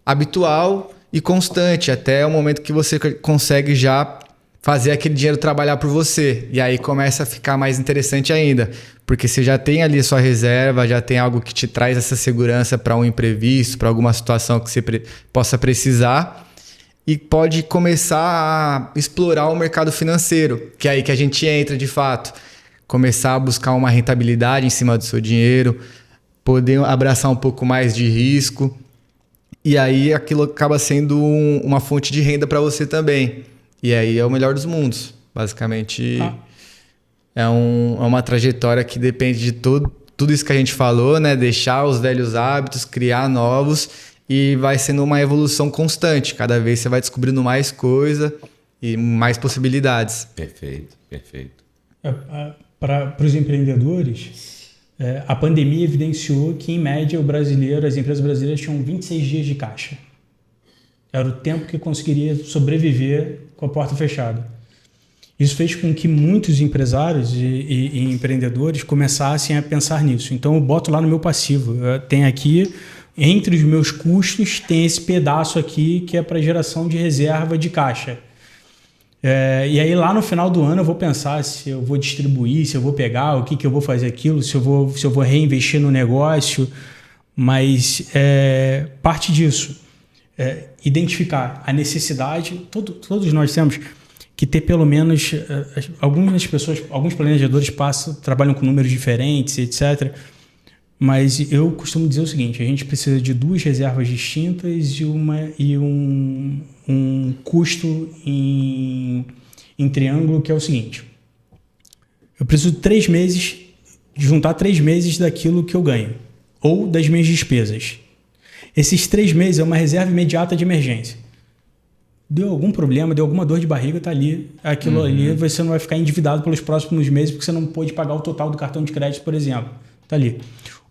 habitual e constante, até o momento que você consegue já fazer aquele dinheiro trabalhar por você. E aí começa a ficar mais interessante ainda, porque você já tem ali a sua reserva, já tem algo que te traz essa segurança para um imprevisto, para alguma situação que você possa precisar, e pode começar a explorar o mercado financeiro, que é aí que a gente entra de fato. Começar a buscar uma rentabilidade em cima do seu dinheiro, poder abraçar um pouco mais de risco, e aí aquilo acaba sendo uma fonte de renda para você também. E aí é o melhor dos mundos. Basicamente, é uma trajetória que depende de tudo isso que a gente falou, né? Deixar os velhos hábitos, criar novos, e vai sendo uma evolução constante. Cada vez você vai descobrindo mais coisa e mais possibilidades. Perfeito. Para os empreendedores... a pandemia evidenciou que, em média, as empresas brasileiras tinham 26 dias de caixa. Era o tempo que conseguiria sobreviver com a porta fechada. Isso fez com que muitos empresários e empreendedores começassem a pensar nisso. Então, eu boto lá no meu passivo. Tem aqui, entre os meus custos, tem esse pedaço aqui que é para geração de reserva de caixa. E aí lá no final do ano eu vou pensar se eu vou distribuir, se eu vou pegar, o que eu vou fazer aquilo, se eu vou reinvestir no negócio, mas parte disso, identificar a necessidade, todos nós temos que ter pelo menos, alguns planejadores trabalham com números diferentes, etc., mas eu costumo dizer o seguinte, a gente precisa de 2 reservas distintas e um custo em triângulo, que é o seguinte. Eu preciso de juntar 3 meses daquilo que eu ganho, ou das minhas despesas. Esses 3 meses é uma reserva imediata de emergência. Deu algum problema, deu alguma dor de barriga, tá ali. Aquilo ali, você não vai ficar endividado pelos próximos meses, porque você não pôde pagar o total do cartão de crédito, por exemplo. Tá ali.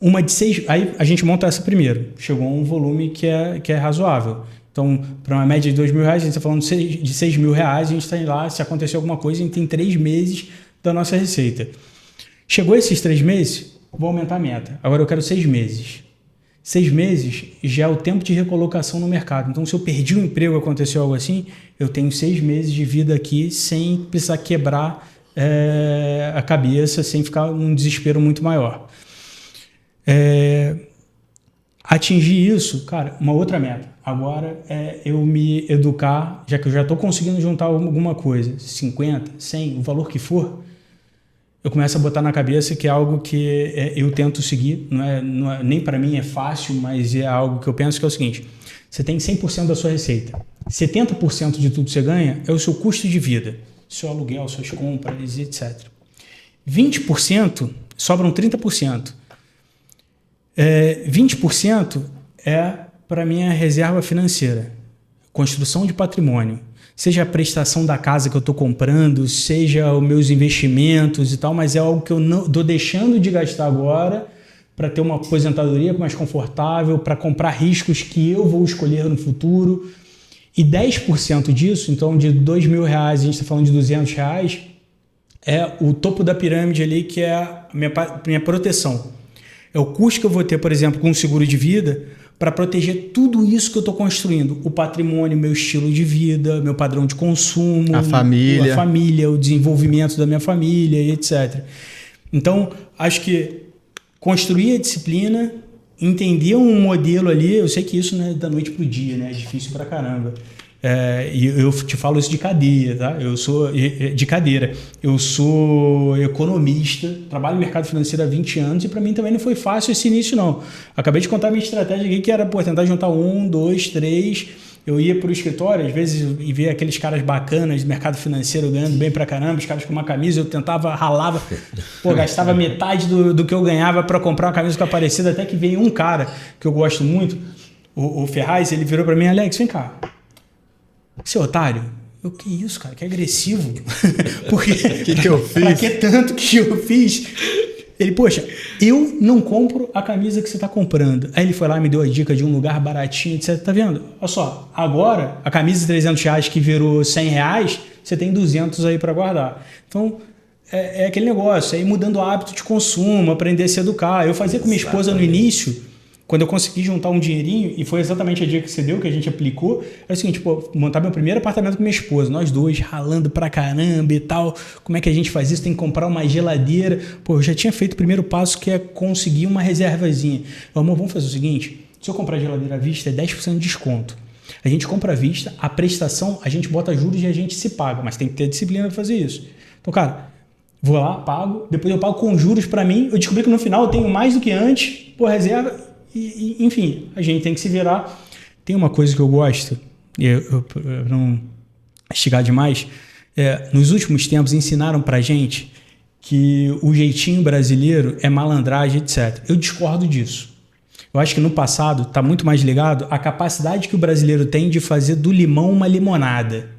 Uma de 6... Aí a gente monta essa primeiro. Chegou a um volume que é razoável. Então, para uma média de R$2.000, a gente está falando de R$6.000, a gente está lá, se acontecer alguma coisa, a gente tem 3 meses da nossa receita. Chegou esses 3 meses, vou aumentar a meta. Agora eu quero 6 meses. 6 meses já é o tempo de recolocação no mercado. Então, se eu perdi o emprego, aconteceu algo assim, eu tenho 6 meses de vida aqui sem precisar quebrar a cabeça, sem ficar num desespero muito maior. Atingir isso, cara, uma outra meta. Agora é eu me educar, já que eu já estou conseguindo juntar alguma coisa, 50, 100, o valor que for, eu começo a botar na cabeça que é algo que eu tento seguir, não é, nem para mim é fácil, mas é algo que eu penso que é o seguinte, você tem 100% da sua receita, 70% de tudo que você ganha é o seu custo de vida, seu aluguel, suas compras, etc. 20% sobram 30%. 20% é para minha reserva financeira, construção de patrimônio. Seja a prestação da casa que eu estou comprando, seja os meus investimentos e tal, mas é algo que eu não estou deixando de gastar agora para ter uma aposentadoria mais confortável, para comprar riscos que eu vou escolher no futuro. E 10% disso, então de R$2.000, a gente está falando de R$200, é o topo da pirâmide ali, que é a minha proteção. É o custo que eu vou ter, por exemplo, com um seguro de vida, para proteger tudo isso que eu estou construindo. O patrimônio, meu estilo de vida, meu padrão de consumo, a família, o desenvolvimento da minha família e etc. Então, acho que construir a disciplina, entender um modelo ali, eu sei que isso não é da noite para o dia, né? É difícil pra caramba. E eu te falo isso de cadeia, tá? Eu sou de cadeira. Eu sou economista, trabalho no mercado financeiro há 20 anos e para mim também não foi fácil esse início, não. Acabei de contar a minha estratégia aqui, que era tentar juntar 1, 2, 3. Eu ia para o escritório, às vezes, e ver aqueles caras bacanas do mercado financeiro ganhando bem pra caramba, os caras com uma camisa, eu tentava, ralava, gastava metade do que eu ganhava para comprar uma camisa com a parecida, até que veio um cara que eu gosto muito, o Ferraz, ele virou para mim: Alex, vem cá. Seu otário, que isso, cara? Que agressivo. Porque que eu fiz? Pra que tanto que eu fiz? Ele, poxa, eu não compro a camisa que você está comprando. Aí ele foi lá e me deu a dica de um lugar baratinho, etc. Tá vendo? Olha só, agora a camisa de R$300 que virou R$100, você tem 200 aí para guardar. Então, é aquele negócio, é ir mudando o hábito de consumo, aprender a se educar. Eu fazia com minha esposa no início. Quando eu consegui juntar um dinheirinho, e foi exatamente a dica que você deu, que a gente aplicou, era o seguinte: montar meu primeiro apartamento com minha esposa, nós dois ralando pra caramba e tal, como é que a gente faz isso? Tem que comprar uma geladeira. Eu já tinha feito o primeiro passo, que é conseguir uma reservazinha. Amor, vamos fazer o seguinte: se eu comprar geladeira à vista, é 10% de desconto. A gente compra à vista, a prestação, a gente bota juros e a gente se paga, mas tem que ter disciplina para fazer isso. Então, cara, vou lá, pago, depois eu pago com juros para mim, eu descobri que no final eu tenho mais do que antes, reserva. Enfim, a gente tem que se virar. Tem uma coisa que eu gosto, para não estigar demais, nos últimos tempos ensinaram pra gente que o jeitinho brasileiro é malandragem, etc. Eu discordo disso. Eu acho que no passado está muito mais ligado à capacidade que o brasileiro tem de fazer do limão uma limonada.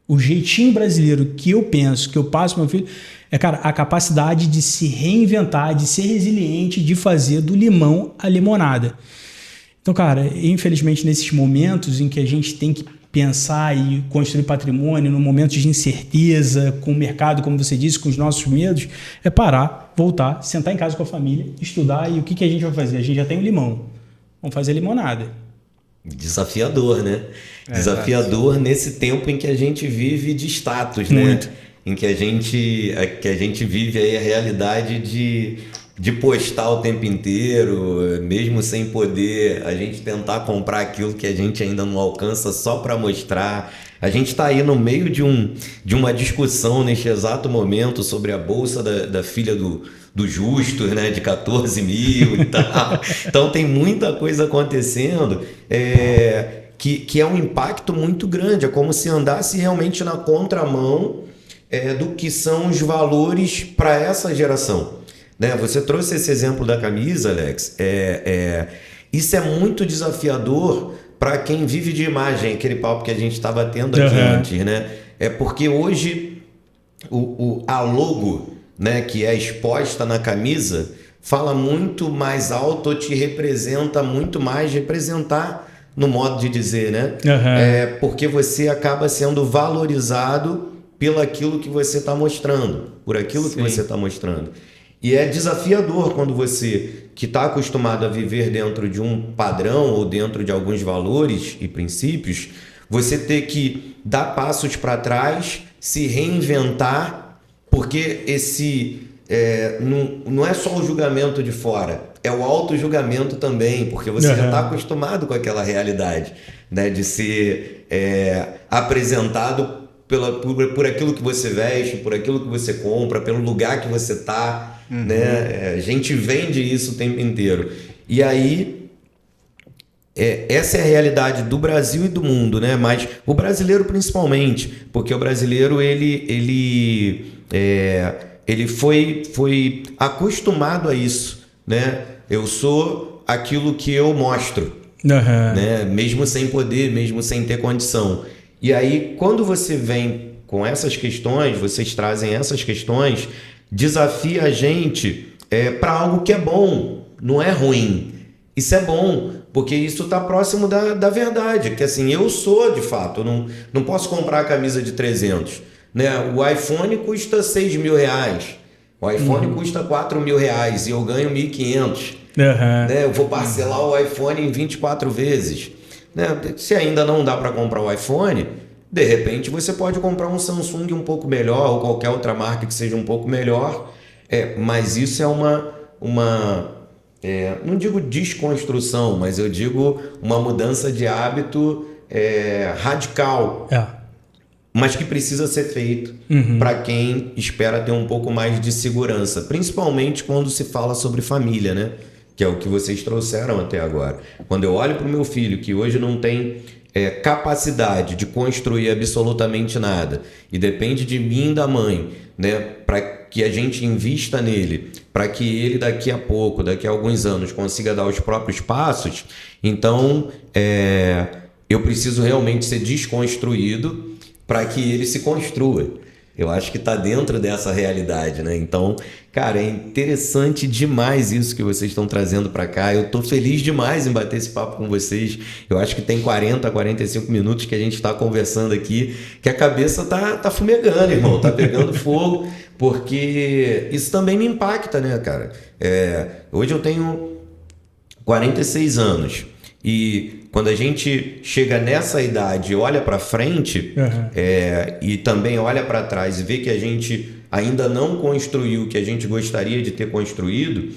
O jeitinho brasileiro que eu penso, que eu passo pro meu filho, cara, a capacidade de se reinventar, de ser resiliente, de fazer do limão a limonada. Então, cara, infelizmente, nesses momentos em que a gente tem que pensar e construir patrimônio, no momento de incerteza, com o mercado, como você disse, com os nossos medos, é parar, voltar, sentar em casa com a família, estudar, e o que a gente vai fazer? A gente já tem o limão, vamos fazer limonada. Desafiador, né? Desafiador nesse tempo em que a gente vive de status, muito, né? Em que a gente vive aí a realidade de postar o tempo inteiro, mesmo sem poder a gente tentar comprar aquilo que a gente ainda não alcança só para mostrar. A gente está aí no meio de uma discussão neste exato momento sobre a bolsa da filha do Justus, né, de 14 mil e tal. Então tem muita coisa acontecendo que é um impacto muito grande. É como se andasse realmente na contramão do que são os valores para essa geração. Né? Você trouxe esse exemplo da camisa, Alex. Isso é muito desafiador para quem vive de imagem, aquele papo que a gente estava tendo aqui antes. Né? Porque hoje a logo, né, que é exposta na camisa, fala muito mais alto, te representa muito mais, representar no modo de dizer, né? Porque você acaba sendo valorizado pelo aquilo que você está mostrando, por aquilo que você está mostrando. E é desafiador quando você, que está acostumado a viver dentro de um padrão ou dentro de alguns valores e princípios, você ter que dar passos para trás, se reinventar, porque não é só o julgamento de fora, é o auto-julgamento também, porque você já está acostumado com aquela realidade, né, de ser apresentado por aquilo que você veste, por aquilo que você compra, pelo lugar que você está, né? A gente vende isso o tempo inteiro. E aí, essa é a realidade do Brasil e do mundo, né? Mas o brasileiro principalmente, porque o brasileiro ele ele foi acostumado a isso, né? Eu sou aquilo que eu mostro, né? Mesmo sem poder, mesmo sem ter condição. E aí, quando você vem com essas questões, vocês trazem essas questões, desafia a gente para algo que é bom, não é ruim. Isso é bom, porque isso está próximo da verdade, que assim, eu sou de fato, eu não posso comprar a camisa de 300, né? O iPhone custa 6 mil reais, o iPhone custa 4 mil reais e eu ganho 1.500, né? Eu vou parcelar o iPhone em 24 vezes, né? Se ainda não dá para comprar o iPhone, de repente você pode comprar um Samsung um pouco melhor ou qualquer outra marca que seja um pouco melhor, mas isso é uma não digo desconstrução, mas eu digo uma mudança de hábito radical, mas que precisa ser feito para quem espera ter um pouco mais de segurança, principalmente quando se fala sobre família, né? Que é o que vocês trouxeram até agora. Quando eu olho para o meu filho, que hoje não tem capacidade de construir absolutamente nada e depende de mim e da mãe, né? Para que a gente invista nele, para que ele daqui a pouco, daqui a alguns anos, consiga dar os próprios passos, então eu preciso realmente ser desconstruído para que ele se construa. Eu acho que está dentro dessa realidade, né? Então, cara, é interessante demais isso que vocês estão trazendo para cá. Eu estou feliz demais em bater esse papo com vocês. Eu acho que tem 40, 45 minutos que a gente está conversando aqui, que a cabeça tá fumegando, irmão, tá pegando fogo, porque isso também me impacta, né, cara? Hoje eu tenho 46 anos e quando a gente chega nessa idade e olha para frente e também olha para trás e vê que a gente ainda não construiu o que a gente gostaria de ter construído,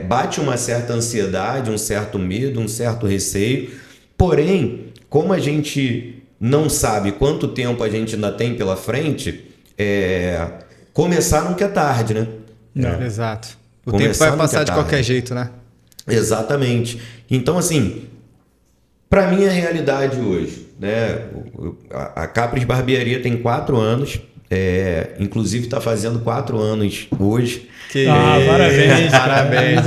bate uma certa ansiedade, um certo medo, um certo receio. Porém, como a gente não sabe quanto tempo a gente ainda tem pela frente, começar nunca é tarde, né? Exato. O tempo vai passar de qualquer jeito, né? Exatamente. Então, assim, para mim, a realidade hoje, né? A Capris Barbearia tem 4 anos, inclusive está fazendo 4 anos hoje. Parabéns! Parabéns!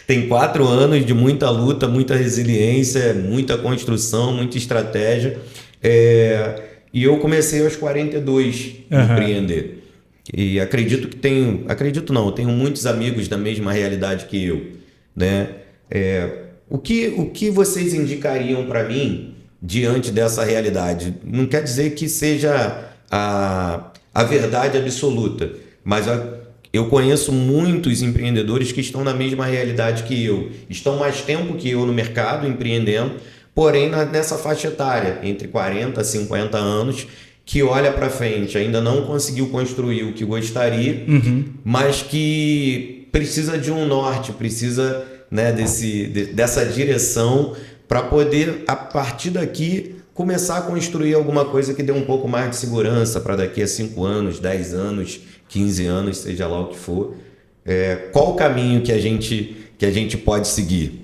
Tem 4 anos de muita luta, muita resiliência, muita construção, muita estratégia. E eu comecei aos 42 a empreender. E eu tenho muitos amigos da mesma realidade que eu, né? O que vocês indicariam para mim diante dessa realidade? Não quer dizer que seja a verdade absoluta, mas eu conheço muitos empreendedores que estão na mesma realidade que eu, estão mais tempo que eu no mercado empreendendo, porém nessa faixa etária, entre 40 e 50 anos, que olha para frente, ainda não conseguiu construir o que gostaria, mas que precisa de um norte, precisa, né, dessa direção para poder, a partir daqui, começar a construir alguma coisa que dê um pouco mais de segurança para daqui a 5 anos, 10 anos, 15 anos, seja lá o que for. Qual o caminho que a gente pode seguir?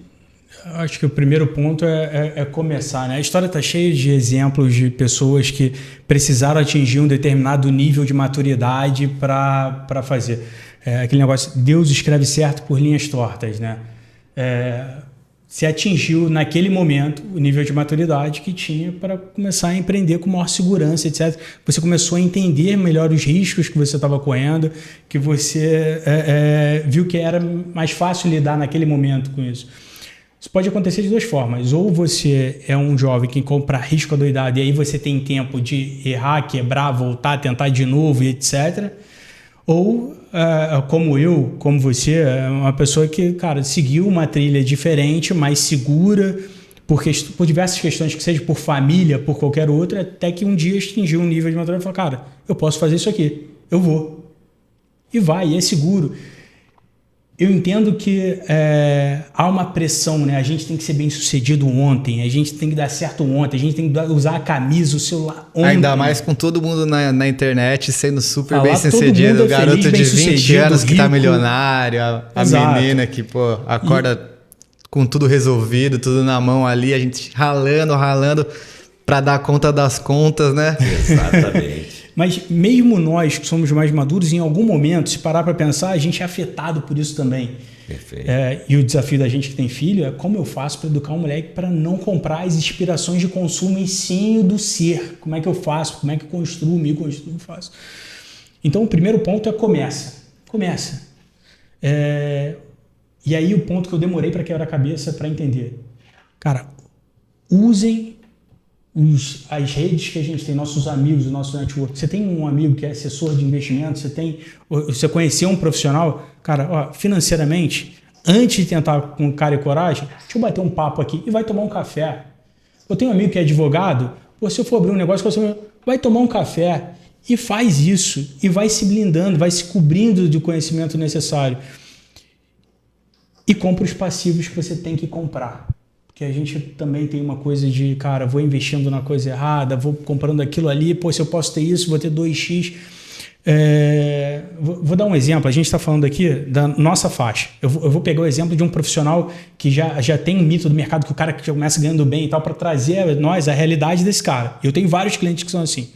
Acho que o primeiro ponto é começar, né? A história está cheia de exemplos de pessoas que precisaram atingir um determinado nível de maturidade para fazer. Aquele negócio, Deus escreve certo por linhas tortas, né? Se atingiu naquele momento o nível de maturidade que tinha para começar a empreender com maior segurança, etc. Você começou a entender melhor os riscos que você estava correndo, que você viu que era mais fácil lidar naquele momento com isso. Isso pode acontecer de 2 formas. Ou você é um jovem que compra risco adoidado e aí você tem tempo de errar, quebrar, voltar, tentar de novo e etc. Ou, como eu, como você, é uma pessoa que, cara, seguiu uma trilha diferente, mais segura, por diversas questões, que seja por família, por qualquer outra, até que um dia atingiu um nível de maturidade e falou, cara, eu posso fazer isso aqui, eu vou. E vai, e é seguro. Eu entendo que há uma pressão, né? A gente tem que ser bem sucedido ontem, a gente tem que dar certo ontem, a gente tem que usar a camisa, o celular ontem. Ainda mais com todo mundo na internet sendo super bem sucedido, o garoto de 20 anos que tá milionário, a menina que, pô, acorda com tudo resolvido, tudo na mão ali, a gente ralando pra dar conta das contas, né? Exatamente. Mas mesmo nós que somos mais maduros, em algum momento, se parar para pensar, a gente é afetado por isso também. Perfeito. E o desafio da gente que tem filho é como eu faço para educar um moleque para não comprar as inspirações de consumo e sim o do ser. Como é que eu faço? Como é que eu construo, faço? Então, o primeiro ponto é começa. E aí o ponto que eu demorei para quebrar a cabeça para entender. Cara, usem as redes que a gente tem, nossos amigos, o nosso network. Você tem um amigo que é assessor de investimento, você conheceu um profissional, cara, ó, financeiramente, antes de tentar com cara e coragem, deixa eu bater um papo aqui e vai tomar um café. Eu tenho um amigo que é advogado, se eu for abrir um negócio, vai tomar um café e faz isso e vai se blindando, vai se cobrindo de conhecimento necessário. E compra os passivos que você tem que comprar. Porque a gente também tem uma coisa de, cara, vou investindo na coisa errada, vou comprando aquilo ali, se eu posso ter isso, vou ter 2x. Vou dar um exemplo, a gente está falando aqui da nossa faixa. Eu vou pegar o exemplo de um profissional que já tem um mito do mercado, que o cara que já começa ganhando bem e tal, para trazer a nós a realidade desse cara. Eu tenho vários clientes que são assim.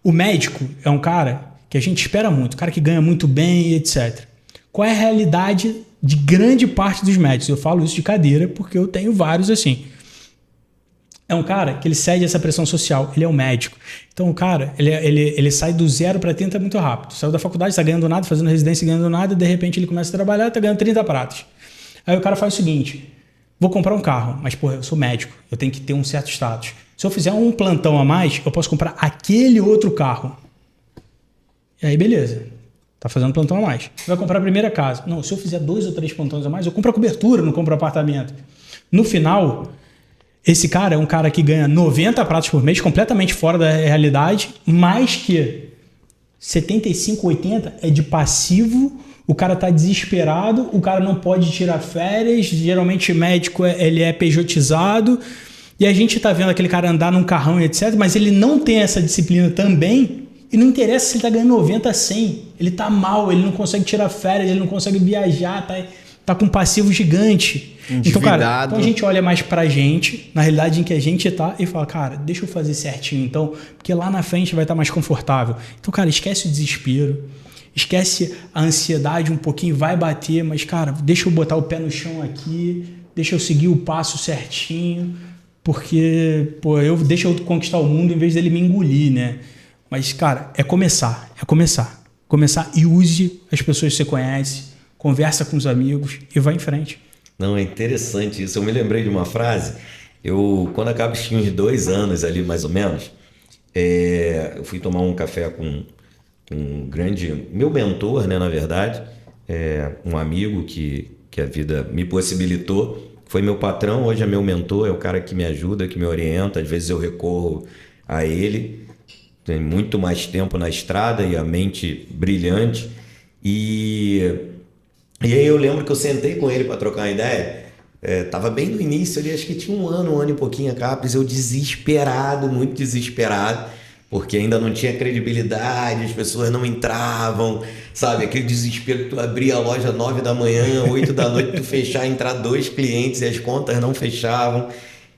O médico é um cara que a gente espera muito, um cara que ganha muito bem e etc. Qual é a realidade de grande parte dos médicos? Eu falo isso de cadeira porque eu tenho vários assim. É um cara que ele cede essa pressão social, ele é um médico. Então o cara, ele sai do 0 para 30 muito rápido. Saiu da faculdade, está ganhando nada, fazendo residência ganhando nada, de repente ele começa a trabalhar, está ganhando 30 pratas. Aí o cara faz o seguinte, vou comprar um carro, mas eu sou médico, eu tenho que ter um certo status. Se eu fizer um plantão a mais, eu posso comprar aquele outro carro. E aí beleza. Tá fazendo plantão a mais. Você vai comprar a primeira casa. Não, se eu fizer 2 ou 3 plantões a mais, eu compro a cobertura, não compro apartamento. No final, esse cara é um cara que ganha 90 pratos por mês, completamente fora da realidade, mais que 75, 80 é de passivo, o cara tá desesperado, o cara não pode tirar férias, geralmente médico ele é pejotizado, e a gente tá vendo aquele cara andar num carrão e etc, mas ele não tem essa disciplina também. E não interessa se ele está ganhando 90 a 100. Ele está mal, ele não consegue tirar férias, ele não consegue viajar, tá com um passivo gigante. Então, cara, então a gente olha mais pra gente, na realidade em que a gente tá, e fala, cara, deixa eu fazer certinho, então, porque lá na frente vai estar mais confortável. Então, cara, esquece o desespero, esquece a ansiedade um pouquinho, vai bater, mas, cara, deixa eu botar o pé no chão aqui, deixa eu seguir o passo certinho, porque, deixa eu conquistar o mundo em vez dele me engolir, né? Mas, cara, é começar. Começar e use as pessoas que você conhece, conversa com os amigos e vai em frente. Não, é interessante isso. Eu me lembrei de uma frase. Quando a Cabos tinha uns 2 anos ali, mais ou menos, eu fui tomar um café com um grande... Meu mentor, né, na verdade, um amigo que a vida me possibilitou. Foi meu patrão, hoje é meu mentor, é o cara que me ajuda, que me orienta. Às vezes eu recorro a ele. Tem muito mais tempo na estrada e a mente brilhante. E aí eu lembro que eu sentei com ele para trocar uma ideia. Tava bem no início ali, acho que tinha um ano e pouquinho a Capris. Eu desesperado, muito desesperado, porque ainda não tinha credibilidade, as pessoas não entravam, sabe? Aquele desespero que tu abria a loja 9 da manhã, 8 da noite, tu fechar, entrar 2 clientes e as contas não fechavam.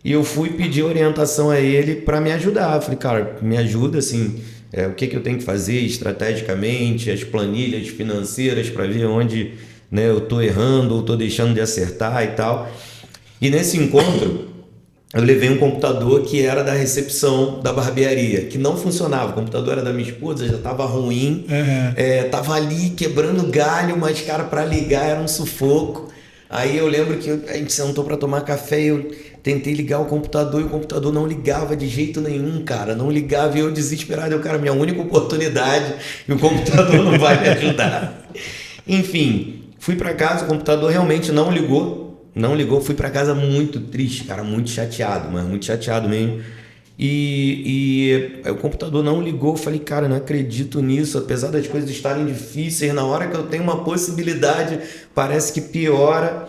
E eu fui pedir orientação a ele para me ajudar. Eu falei, cara, me ajuda assim, o que eu tenho que fazer estrategicamente, as planilhas financeiras para ver onde, né, eu estou errando ou estou deixando de acertar e tal. E nesse encontro, eu levei um computador que era da recepção da barbearia, que não funcionava. O computador era da minha esposa, já estava ruim, tava ali quebrando galho, mas, cara, para ligar era um sufoco. Aí eu lembro que a gente sentou para tomar café e eu tentei ligar o computador e o computador não ligava de jeito nenhum, cara. Não ligava e eu desesperado. Cara, minha única oportunidade e o computador não vai me ajudar. Enfim, fui para casa, o computador realmente não ligou. Fui para casa muito triste, cara, muito chateado, mas muito chateado mesmo. E o computador não ligou. Eu falei, cara, não acredito nisso. Apesar das coisas estarem difíceis, na hora que eu tenho uma possibilidade, parece que piora.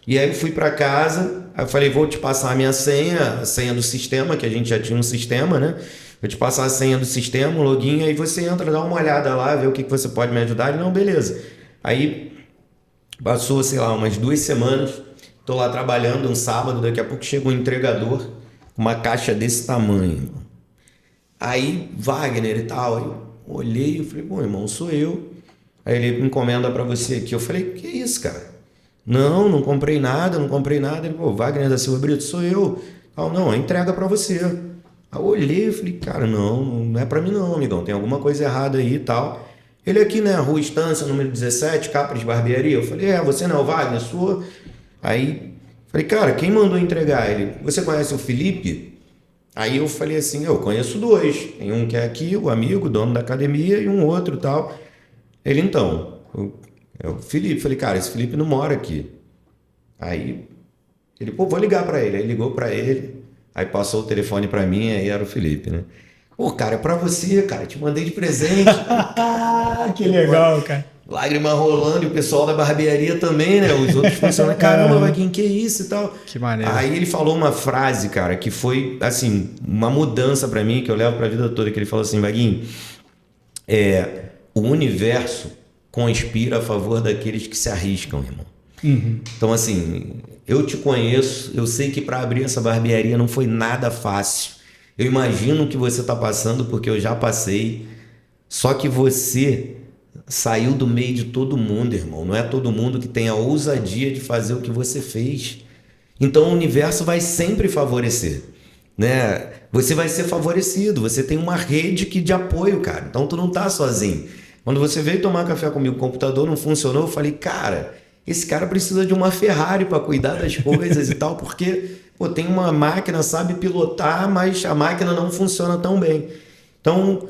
E aí eu fui para casa, aí eu falei, vou te passar a minha senha, a senha do sistema, que a gente já tinha um sistema, né? Vou te passar a senha do sistema, o login, aí você entra, dá uma olhada lá, vê o que você pode me ajudar. Ele, não, beleza. Aí passou, sei lá, umas 2 semanas, tô lá trabalhando um sábado, daqui a pouco chega um entregador, uma caixa desse tamanho. Aí, Wagner e tal, Olhei e falei, pô, irmão, sou eu. Aí ele encomenda pra você aqui. Eu falei, que isso, cara? Não comprei nada. Ele, pô, Wagner da Silva Brito, sou eu. Não, entrega pra você. Aí eu olhei e falei, cara, não é pra mim não, amigão. Tem alguma coisa errada aí e tal. Ele aqui, né, Rua Estância, número 17, Capres Barbearia. Eu falei, você não é o Wagner? Sua? Aí, falei, cara, quem mandou entregar? Ele, você conhece o Felipe? Aí eu falei assim, eu conheço 2. Tem um que é aqui, o amigo, dono da academia, e um outro e tal. Ele, então, é o Felipe. Falei, cara, esse Felipe não mora aqui. Aí, ele, pô, vou ligar pra ele. Aí ligou pra ele, aí passou o telefone pra mim, aí era o Felipe, né? Pô, cara, é pra você, cara, te mandei de presente. Que legal, cara. Lágrima rolando, e o pessoal da barbearia também, né? Os outros funcionários, caramba, Vaguinho, que isso e tal. Que maneiro. Aí ele falou uma frase, cara, que foi, assim, uma mudança pra mim, que eu levo pra vida toda, que ele falou assim, Vaguinho, o universo conspira a favor daqueles que se arriscam, irmão. Uhum. Então, assim, eu te conheço, eu sei que para abrir essa barbearia não foi nada fácil. Eu imagino o que você está passando, porque eu já passei. Só que você saiu do meio de todo mundo, irmão. Não é todo mundo que tem a ousadia de fazer o que você fez. Então, o universo vai sempre favorecer, né? Você vai ser favorecido. Você tem uma rede de apoio, cara. Então, tu não tá sozinho. Quando você veio tomar café comigo, o computador não funcionou, eu falei, cara, esse cara precisa de uma Ferrari para cuidar das coisas e tal, porque pô, tem uma máquina, sabe pilotar, mas a máquina não funciona tão bem. Então,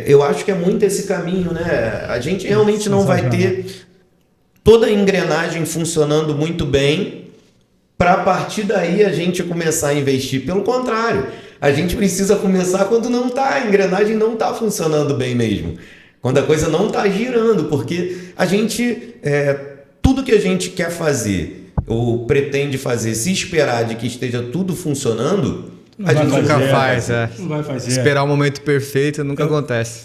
eu acho que é muito esse caminho, né? A gente realmente não vai ter toda a engrenagem funcionando muito bem para a partir daí a gente começar a investir. Pelo contrário, a gente precisa começar quando não tá, a engrenagem não está funcionando bem mesmo. Quando a coisa não está girando, porque a gente... tudo que a gente quer fazer ou pretende fazer, se esperar de que esteja tudo funcionando, a gente nunca faz. Não vai fazer. Esperar o momento perfeito nunca acontece.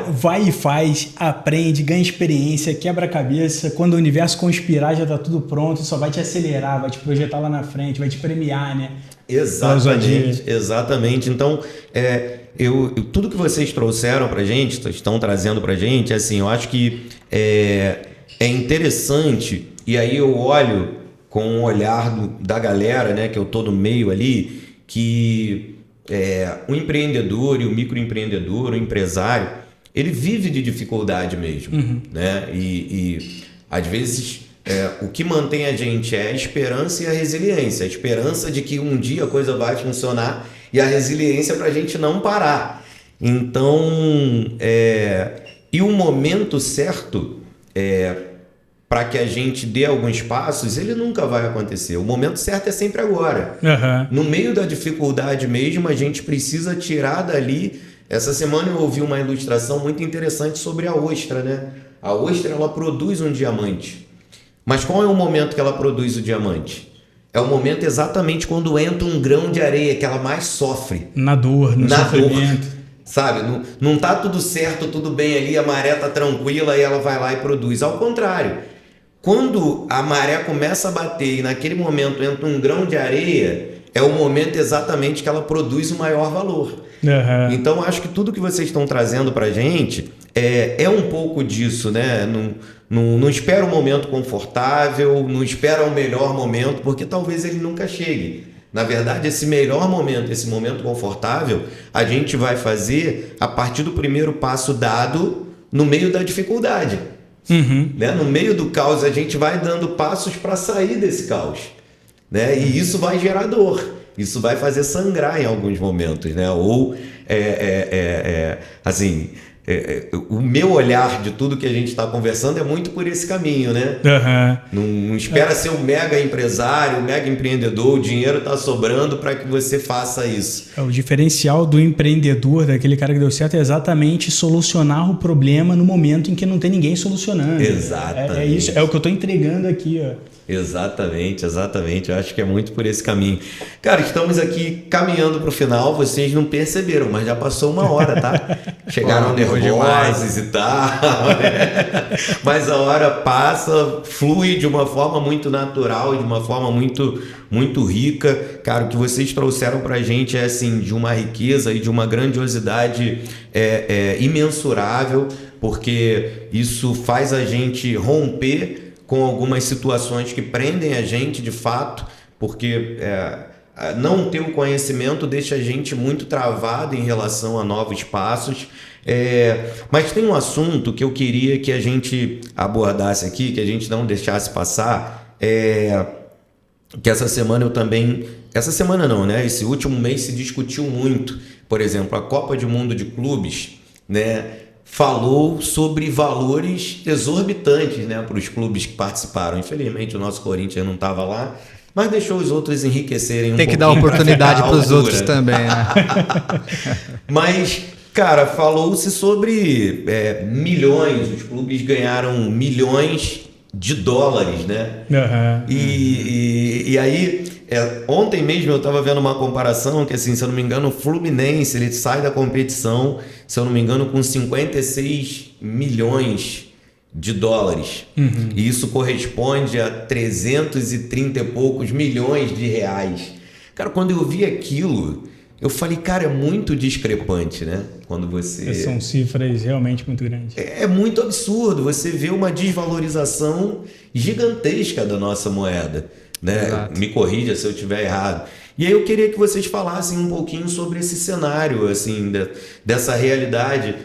Vai e faz, aprende, ganha experiência, quebra a cabeça. Quando o universo conspirar, já está tudo pronto, só vai te acelerar, vai te projetar lá na frente, vai te premiar, né? Exatamente. Então, tudo que vocês trouxeram pra gente, estão trazendo pra gente, assim, eu acho que é interessante, e aí eu olho com o olhar da galera, né, que eu tô no meio ali, que o empreendedor e o microempreendedor, o empresário, ele vive de dificuldade mesmo, né? E às vezes o que mantém a gente é a esperança e a resiliência. A esperança de que um dia a coisa vai funcionar e a resiliência para a gente não parar. Então, e o momento certo para que a gente dê alguns passos, ele nunca vai acontecer. O momento certo é sempre agora. No meio da dificuldade mesmo, a gente precisa tirar dali. Essa semana eu ouvi uma ilustração muito interessante sobre a ostra, né? A ostra, ela produz um diamante. Mas qual é o momento que ela produz o diamante? É o momento exatamente quando entra um grão de areia, que ela mais sofre. Na dor, no sofrimento. Sabe? Não tá tudo certo, tudo bem ali, a maré tá tranquila e ela vai lá e produz. Ao contrário, quando a maré começa a bater e naquele momento entra um grão de areia, é o momento exatamente que ela produz o maior valor. Então, acho que tudo que vocês estão trazendo pra gente é um pouco disso, né? Não espera um momento confortável, não espera o melhor momento, porque talvez ele nunca chegue. Na verdade, esse melhor momento, esse momento confortável, a gente vai fazer a partir do primeiro passo dado no meio da dificuldade. Né? No meio do caos, a gente vai dando passos para sair desse caos. Né? E isso vai gerar dor. Isso vai fazer sangrar em alguns momentos. Né? Ou, assim... o meu olhar de tudo que a gente está conversando é muito por esse caminho, né? Não espera ser um mega empresário, um mega empreendedor, o dinheiro está sobrando para que você faça isso. O diferencial do empreendedor, daquele cara que deu certo, é exatamente solucionar o problema no momento em que não tem ninguém solucionando. Exatamente. É isso, é o que eu estou entregando aqui, ó. Exatamente. Eu acho que é muito por esse caminho. Cara, estamos aqui caminhando para o final, vocês não perceberam, mas já passou 1 hora, tá? Chegaram nervosos e tal. Mas a hora passa, flui de uma forma muito natural e de uma forma muito, muito rica. Cara, o que vocês trouxeram pra gente é assim, de uma riqueza e de uma grandiosidade imensurável, porque isso faz a gente romper com algumas situações que prendem a gente de fato, porque não ter o conhecimento deixa a gente muito travado em relação a novos passos. Mas tem um assunto que eu queria que a gente abordasse aqui, que a gente não deixasse passar, que essa semana eu também... Essa semana não, né? Esse último mês se discutiu muito. Por exemplo, a Copa do Mundo de Clubes, né, falou sobre valores exorbitantes, né, para os clubes que participaram. Infelizmente, o nosso Corinthians não estava lá, mas deixou os outros enriquecerem um pouquinho. Tem que dar oportunidade para os outros também, né? Mas, cara, falou-se sobre milhões. Os clubes ganharam milhões de dólares, né? E aí, ontem mesmo eu estava vendo uma comparação que, assim, se eu não me engano, o Fluminense ele sai da competição, se eu não me engano, com 56 milhões de dólares. E isso corresponde a 330 e poucos milhões de reais. Cara, quando eu vi aquilo, eu falei, cara, é muito discrepante, né? Quando você... São cifras realmente muito grandes. É muito absurdo. Você vê uma desvalorização gigantesca da nossa moeda, né? Exato. Me corrija se eu estiver errado. E aí eu queria que vocês falassem um pouquinho sobre esse cenário, assim, dessa realidade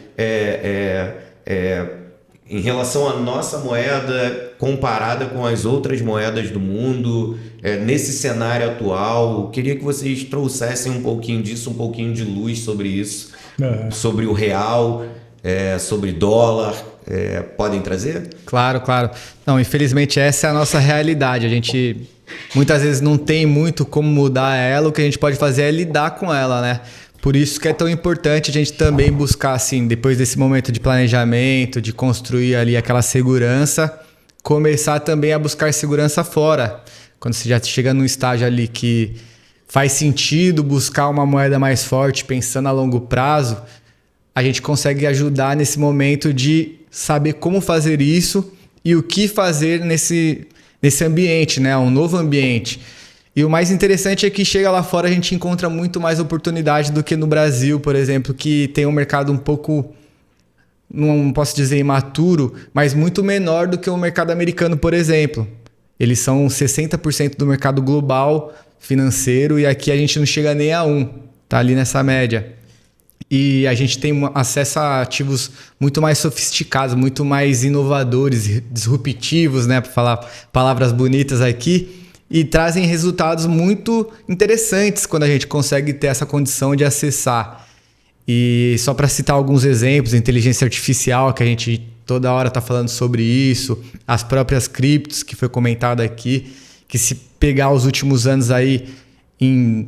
em relação à nossa moeda comparada com as outras moedas do mundo, nesse cenário atual. Eu queria que vocês trouxessem um pouquinho disso, um pouquinho de luz sobre isso, sobre o real, sobre dólar. Podem trazer? Claro, claro. Não, infelizmente essa é a nossa realidade. A gente muitas vezes não tem muito como mudar ela, o que a gente pode fazer é lidar com ela, né? Por isso que é tão importante a gente também buscar, assim, depois desse momento de planejamento, de construir ali aquela segurança, começar também a buscar segurança fora. Quando você já chega num estágio ali que faz sentido buscar uma moeda mais forte, pensando a longo prazo, a gente consegue ajudar nesse momento de saber como fazer isso e o que fazer nesse ambiente, né? Um novo ambiente. E o mais interessante é que chega lá fora a gente encontra muito mais oportunidade do que no Brasil, por exemplo, que tem um mercado um pouco, não posso dizer imaturo, mas muito menor do que o mercado americano, por exemplo. Eles são 60% do mercado global financeiro e aqui a gente não chega nem a 1%, tá ali nessa média. E a gente tem acesso a ativos muito mais sofisticados, muito mais inovadores, disruptivos, né, para falar palavras bonitas aqui, e trazem resultados muito interessantes quando a gente consegue ter essa condição de acessar. E só para citar alguns exemplos, inteligência artificial, que a gente toda hora está falando sobre isso, as próprias criptos, que foi comentado aqui, que se pegar os últimos anos aí,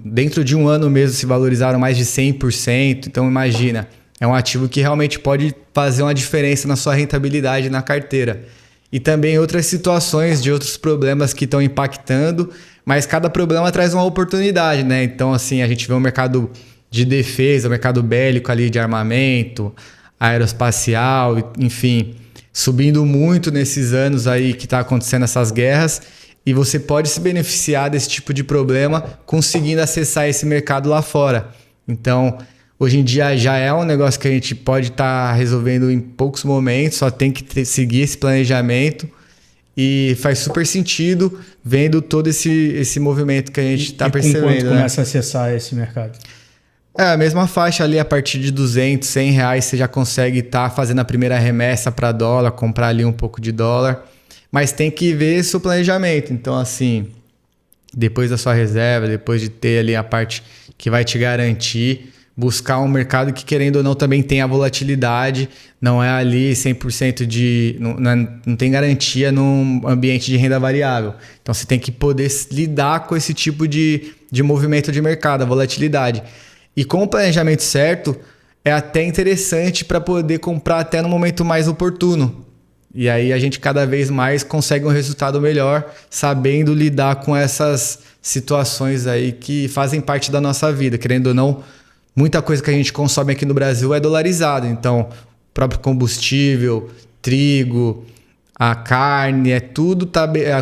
dentro de um ano mesmo se valorizaram mais de 100%. Então imagina, é um ativo que realmente pode fazer uma diferença na sua rentabilidade na carteira. E também outras situações de outros problemas que estão impactando, mas cada problema traz uma oportunidade, né? Então, assim, a gente vê o mercado de defesa, o mercado bélico ali de armamento, aeroespacial, enfim, subindo muito nesses anos aí que está acontecendo essas guerras, e você pode se beneficiar desse tipo de problema conseguindo acessar esse mercado lá fora. Então, hoje em dia já é um negócio que a gente pode estar resolvendo em poucos momentos, só tem que seguir esse planejamento e faz super sentido vendo todo esse movimento que a gente está percebendo. Com quanto né? começa a acessar esse mercado? A mesma faixa ali, a partir de 200, 100 reais você já consegue estar fazendo a primeira remessa para dólar, comprar ali um pouco de dólar, mas tem que ver seu planejamento. Então, assim, depois da sua reserva, depois de ter ali a parte que vai te garantir, buscar um mercado que, querendo ou não, também tem a volatilidade, não é ali 100% de... Não tem garantia num ambiente de renda variável. Então, você tem que poder lidar com esse tipo de movimento de mercado, a volatilidade. E com o planejamento certo, é até interessante para poder comprar até no momento mais oportuno. E aí a gente cada vez mais consegue um resultado melhor, sabendo lidar com essas situações aí que fazem parte da nossa vida. Querendo ou não, muita coisa que a gente consome aqui no Brasil é dolarizado. Então, próprio combustível, trigo, a carne,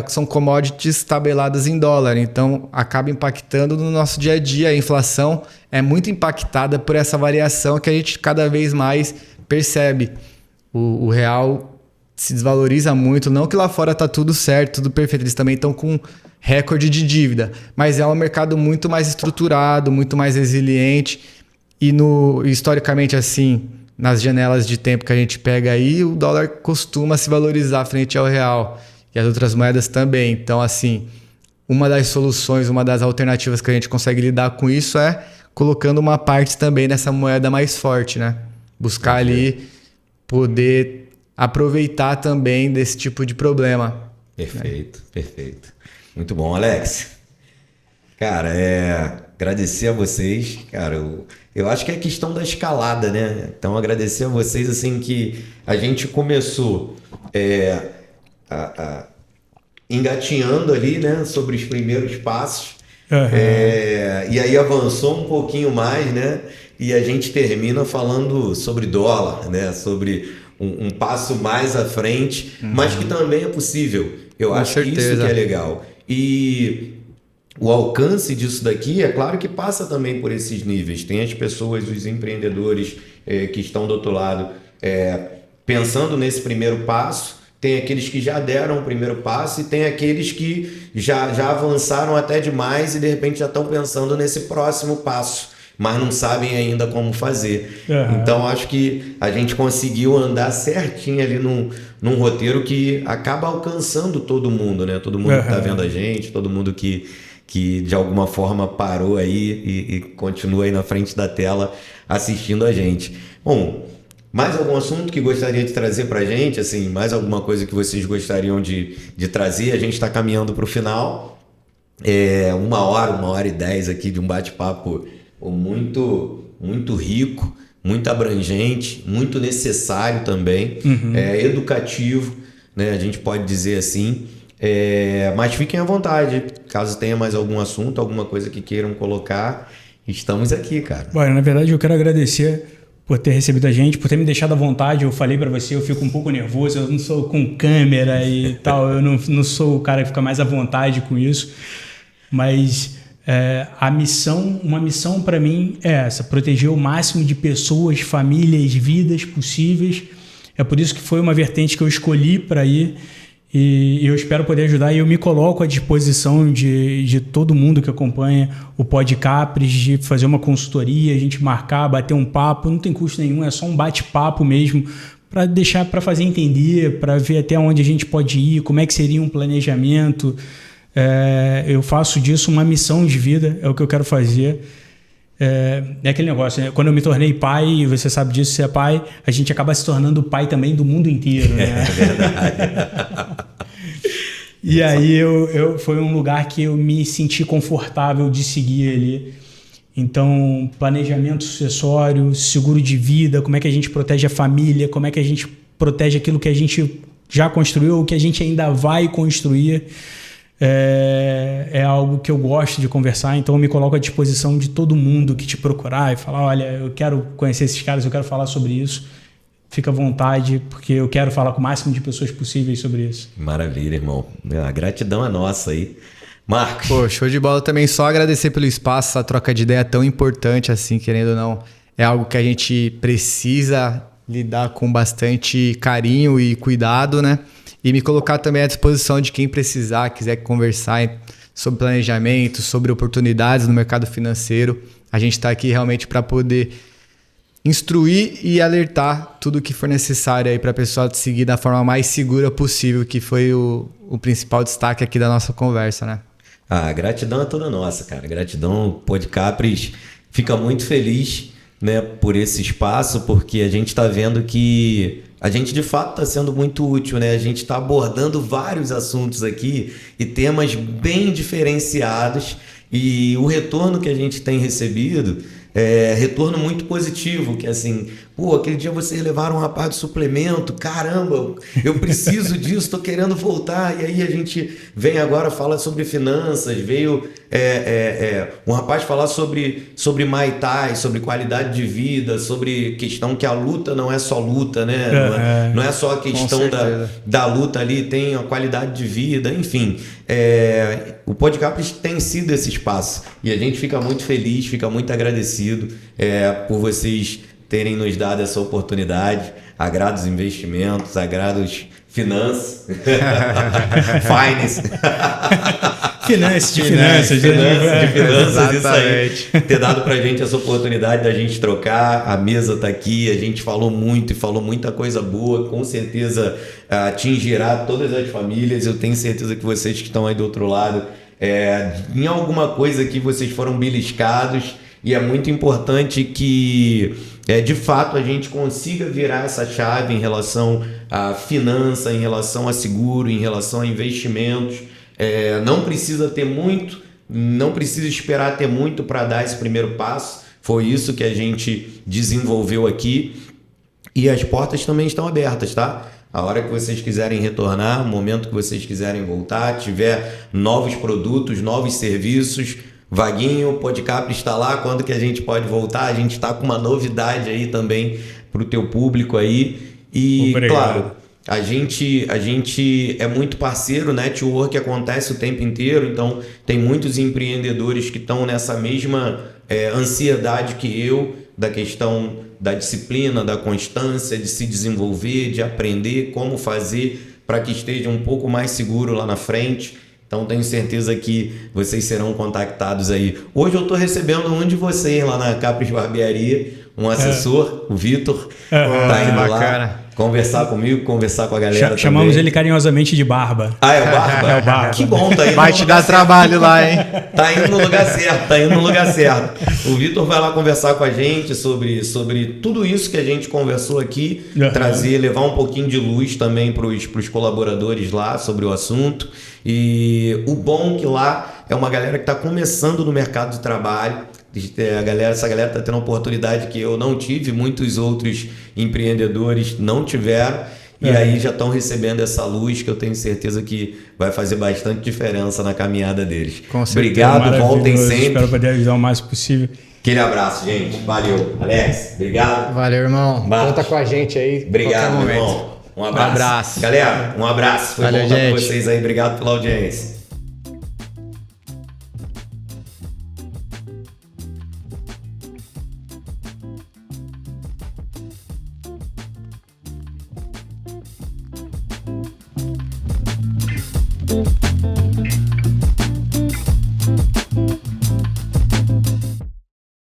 são commodities tabeladas em dólar. Então, acaba impactando no nosso dia a dia. A inflação é muito impactada por essa variação que a gente cada vez mais percebe. O real se desvaloriza muito. Não que lá fora tá tudo certo, tudo perfeito. Eles também estão com recorde de dívida. Mas é um mercado muito mais estruturado, muito mais resiliente. E historicamente, assim, nas janelas de tempo que a gente pega aí, o dólar costuma se valorizar frente ao real. E as outras moedas também. Então, assim, uma das soluções, uma das alternativas que a gente consegue lidar com isso é colocando uma parte também nessa moeda mais forte, né? Buscar ali poder aproveitar também desse tipo de problema. Perfeito, perfeito. Muito bom, Alex. Cara, agradecer a vocês, cara, eu acho que é questão da escalada, né? Então, agradecer a vocês, assim, que a gente começou engatinhando ali, né, sobre os primeiros passos, e aí avançou um pouquinho mais, né? E a gente termina falando sobre dólar, né? Sobre um passo mais à frente, mas que também é possível. Eu acho que isso que é legal. E o alcance disso daqui, é claro que passa também por esses níveis. Tem as pessoas, os empreendedores que estão do outro lado pensando nesse primeiro passo, tem aqueles que já deram o primeiro passo e tem aqueles que já avançaram até demais e de repente já estão pensando nesse próximo passo, mas não sabem ainda como fazer. Então acho que a gente conseguiu andar certinho ali num roteiro que acaba alcançando todo mundo, né? Todo mundo que está vendo a gente, todo mundo que de alguma forma parou aí e continua aí na frente da tela assistindo a gente. Bom, mais algum assunto que gostaria de trazer para a gente? Assim, mais alguma coisa que vocês gostariam de trazer? A gente está caminhando para o final. 1h10 aqui de um bate-papo muito, muito rico, muito abrangente, muito necessário também, educativo, né? A gente pode dizer assim. Mas fiquem à vontade, caso tenha mais algum assunto, alguma coisa que queiram colocar, estamos aqui, cara. Bom, na verdade eu quero agradecer por ter recebido a gente, por ter me deixado à vontade. Eu falei para você, eu fico um pouco nervoso, eu não sou com câmera e tal, eu não sou o cara que fica mais à vontade com isso, mas uma missão para mim é essa, proteger o máximo de pessoas, famílias, vidas possíveis. É por isso que foi uma vertente que eu escolhi para ir. E eu espero poder ajudar, e eu me coloco à disposição de todo mundo que acompanha o Podcapres, de fazer uma consultoria, a gente marcar, bater um papo, não tem custo nenhum, é só um bate-papo mesmo, para fazer entender, para ver até onde a gente pode ir, como é que seria um planejamento. Eu faço disso uma missão de vida, é o que eu quero fazer. É aquele negócio, né? Quando eu me tornei pai, você sabe disso, você é pai, a gente acaba se tornando pai também do mundo inteiro, né? É verdade. E aí foi um lugar que eu me senti confortável de seguir ali. Então, planejamento sucessório, seguro de vida, como é que a gente protege a família, como é que a gente protege aquilo que a gente já construiu ou que a gente ainda vai construir. É algo que eu gosto de conversar, então eu me coloco à disposição de todo mundo que te procurar e falar, olha, eu quero conhecer esses caras, eu quero falar sobre isso. Fica à vontade, porque eu quero falar com o máximo de pessoas possíveis sobre isso. Maravilha, irmão. A gratidão é nossa aí. Marcos. Pô, show de bola também. Só agradecer pelo espaço, essa troca de ideia tão importante assim, querendo ou não. É algo que a gente precisa lidar com bastante carinho e cuidado, né? E me colocar também à disposição de quem precisar, quiser conversar sobre planejamento, sobre oportunidades no mercado financeiro. A gente está aqui realmente para poder instruir e alertar tudo o que for necessário aí para a pessoa seguir da forma mais segura possível, que foi o principal destaque aqui da nossa conversa, né? A gratidão é toda nossa, cara. Gratidão, Podcapres fica muito feliz, né, por esse espaço, porque a gente está vendo que a gente de fato está sendo muito útil, né? A gente está abordando vários assuntos aqui e temas bem diferenciados, e o retorno que a gente tem recebido é retorno muito positivo, que assim, pô, aquele dia vocês levaram um rapaz do suplemento, caramba, eu preciso disso, tô querendo voltar, e aí a gente vem agora, fala sobre finanças, veio um rapaz falar sobre Muay Thai, sobre qualidade de vida, sobre questão que a luta não é só luta, né? Não é só a questão da luta ali, tem a qualidade de vida, enfim. O Podcapres tem sido esse espaço e a gente fica muito feliz, fica muito agradecido por vocês terem nos dado essa oportunidade. Agrados investimentos, agrados finanças, finanças, de finanças, isso aí. Ter dado pra gente essa oportunidade da gente trocar, a mesa tá aqui, a gente falou muito e falou muita coisa boa, com certeza atingirá todas as famílias, eu tenho certeza que vocês que estão aí do outro lado, em alguma coisa que vocês foram beliscados, e é muito importante que de fato a gente consiga virar essa chave em relação a finança, em relação a seguro, em relação a investimentos. Não precisa ter muito, não precisa esperar ter muito para dar esse primeiro passo. Foi isso que a gente desenvolveu aqui e as portas também estão abertas, tá? A hora que vocês quiserem retornar, o momento que vocês quiserem voltar, tiver novos produtos, novos serviços, Vaguinho, Podcapres está lá, quando que a gente pode voltar? A gente está com uma novidade aí também para o teu público aí. E, obrigado. Claro, a gente é muito parceiro, né? Network acontece o tempo inteiro, então tem muitos empreendedores que estão nessa mesma ansiedade que eu, da questão da disciplina, da constância, de se desenvolver, de aprender como fazer para que esteja um pouco mais seguro lá na frente. Então tenho certeza que vocês serão contactados aí. Hoje eu estou recebendo um de vocês lá na Capres Barbearia, um assessor, o Vitor, tá indo lá conversar comigo, conversar com a galera. Chamamos também. Ele carinhosamente de Barba. Ah, é o Barba? É o Barba. Que bom, tá indo. Vai te dar trabalho lá, hein? Tá indo no lugar certo, tá indo no lugar certo. O Vitor vai lá conversar com a gente sobre tudo isso que a gente conversou aqui, levar um pouquinho de luz também pros colaboradores lá sobre o assunto. E o bom que lá é uma galera que está começando no mercado de trabalho. Essa galera está tendo uma oportunidade que eu não tive, muitos outros empreendedores não tiveram. E aí já estão recebendo essa luz que eu tenho certeza que vai fazer bastante diferença na caminhada deles. Com certeza. Obrigado, voltem sempre. Espero poder ajudar o mais possível. Aquele abraço, gente. Valeu. Alex, obrigado. Valeu, irmão. Marcos. Conta com a gente aí. Obrigado, meu irmão. Um abraço. Um abraço. Galera, um abraço. Foi Valeu, bom estar com gente. vocês aí. Obrigado pela audiência.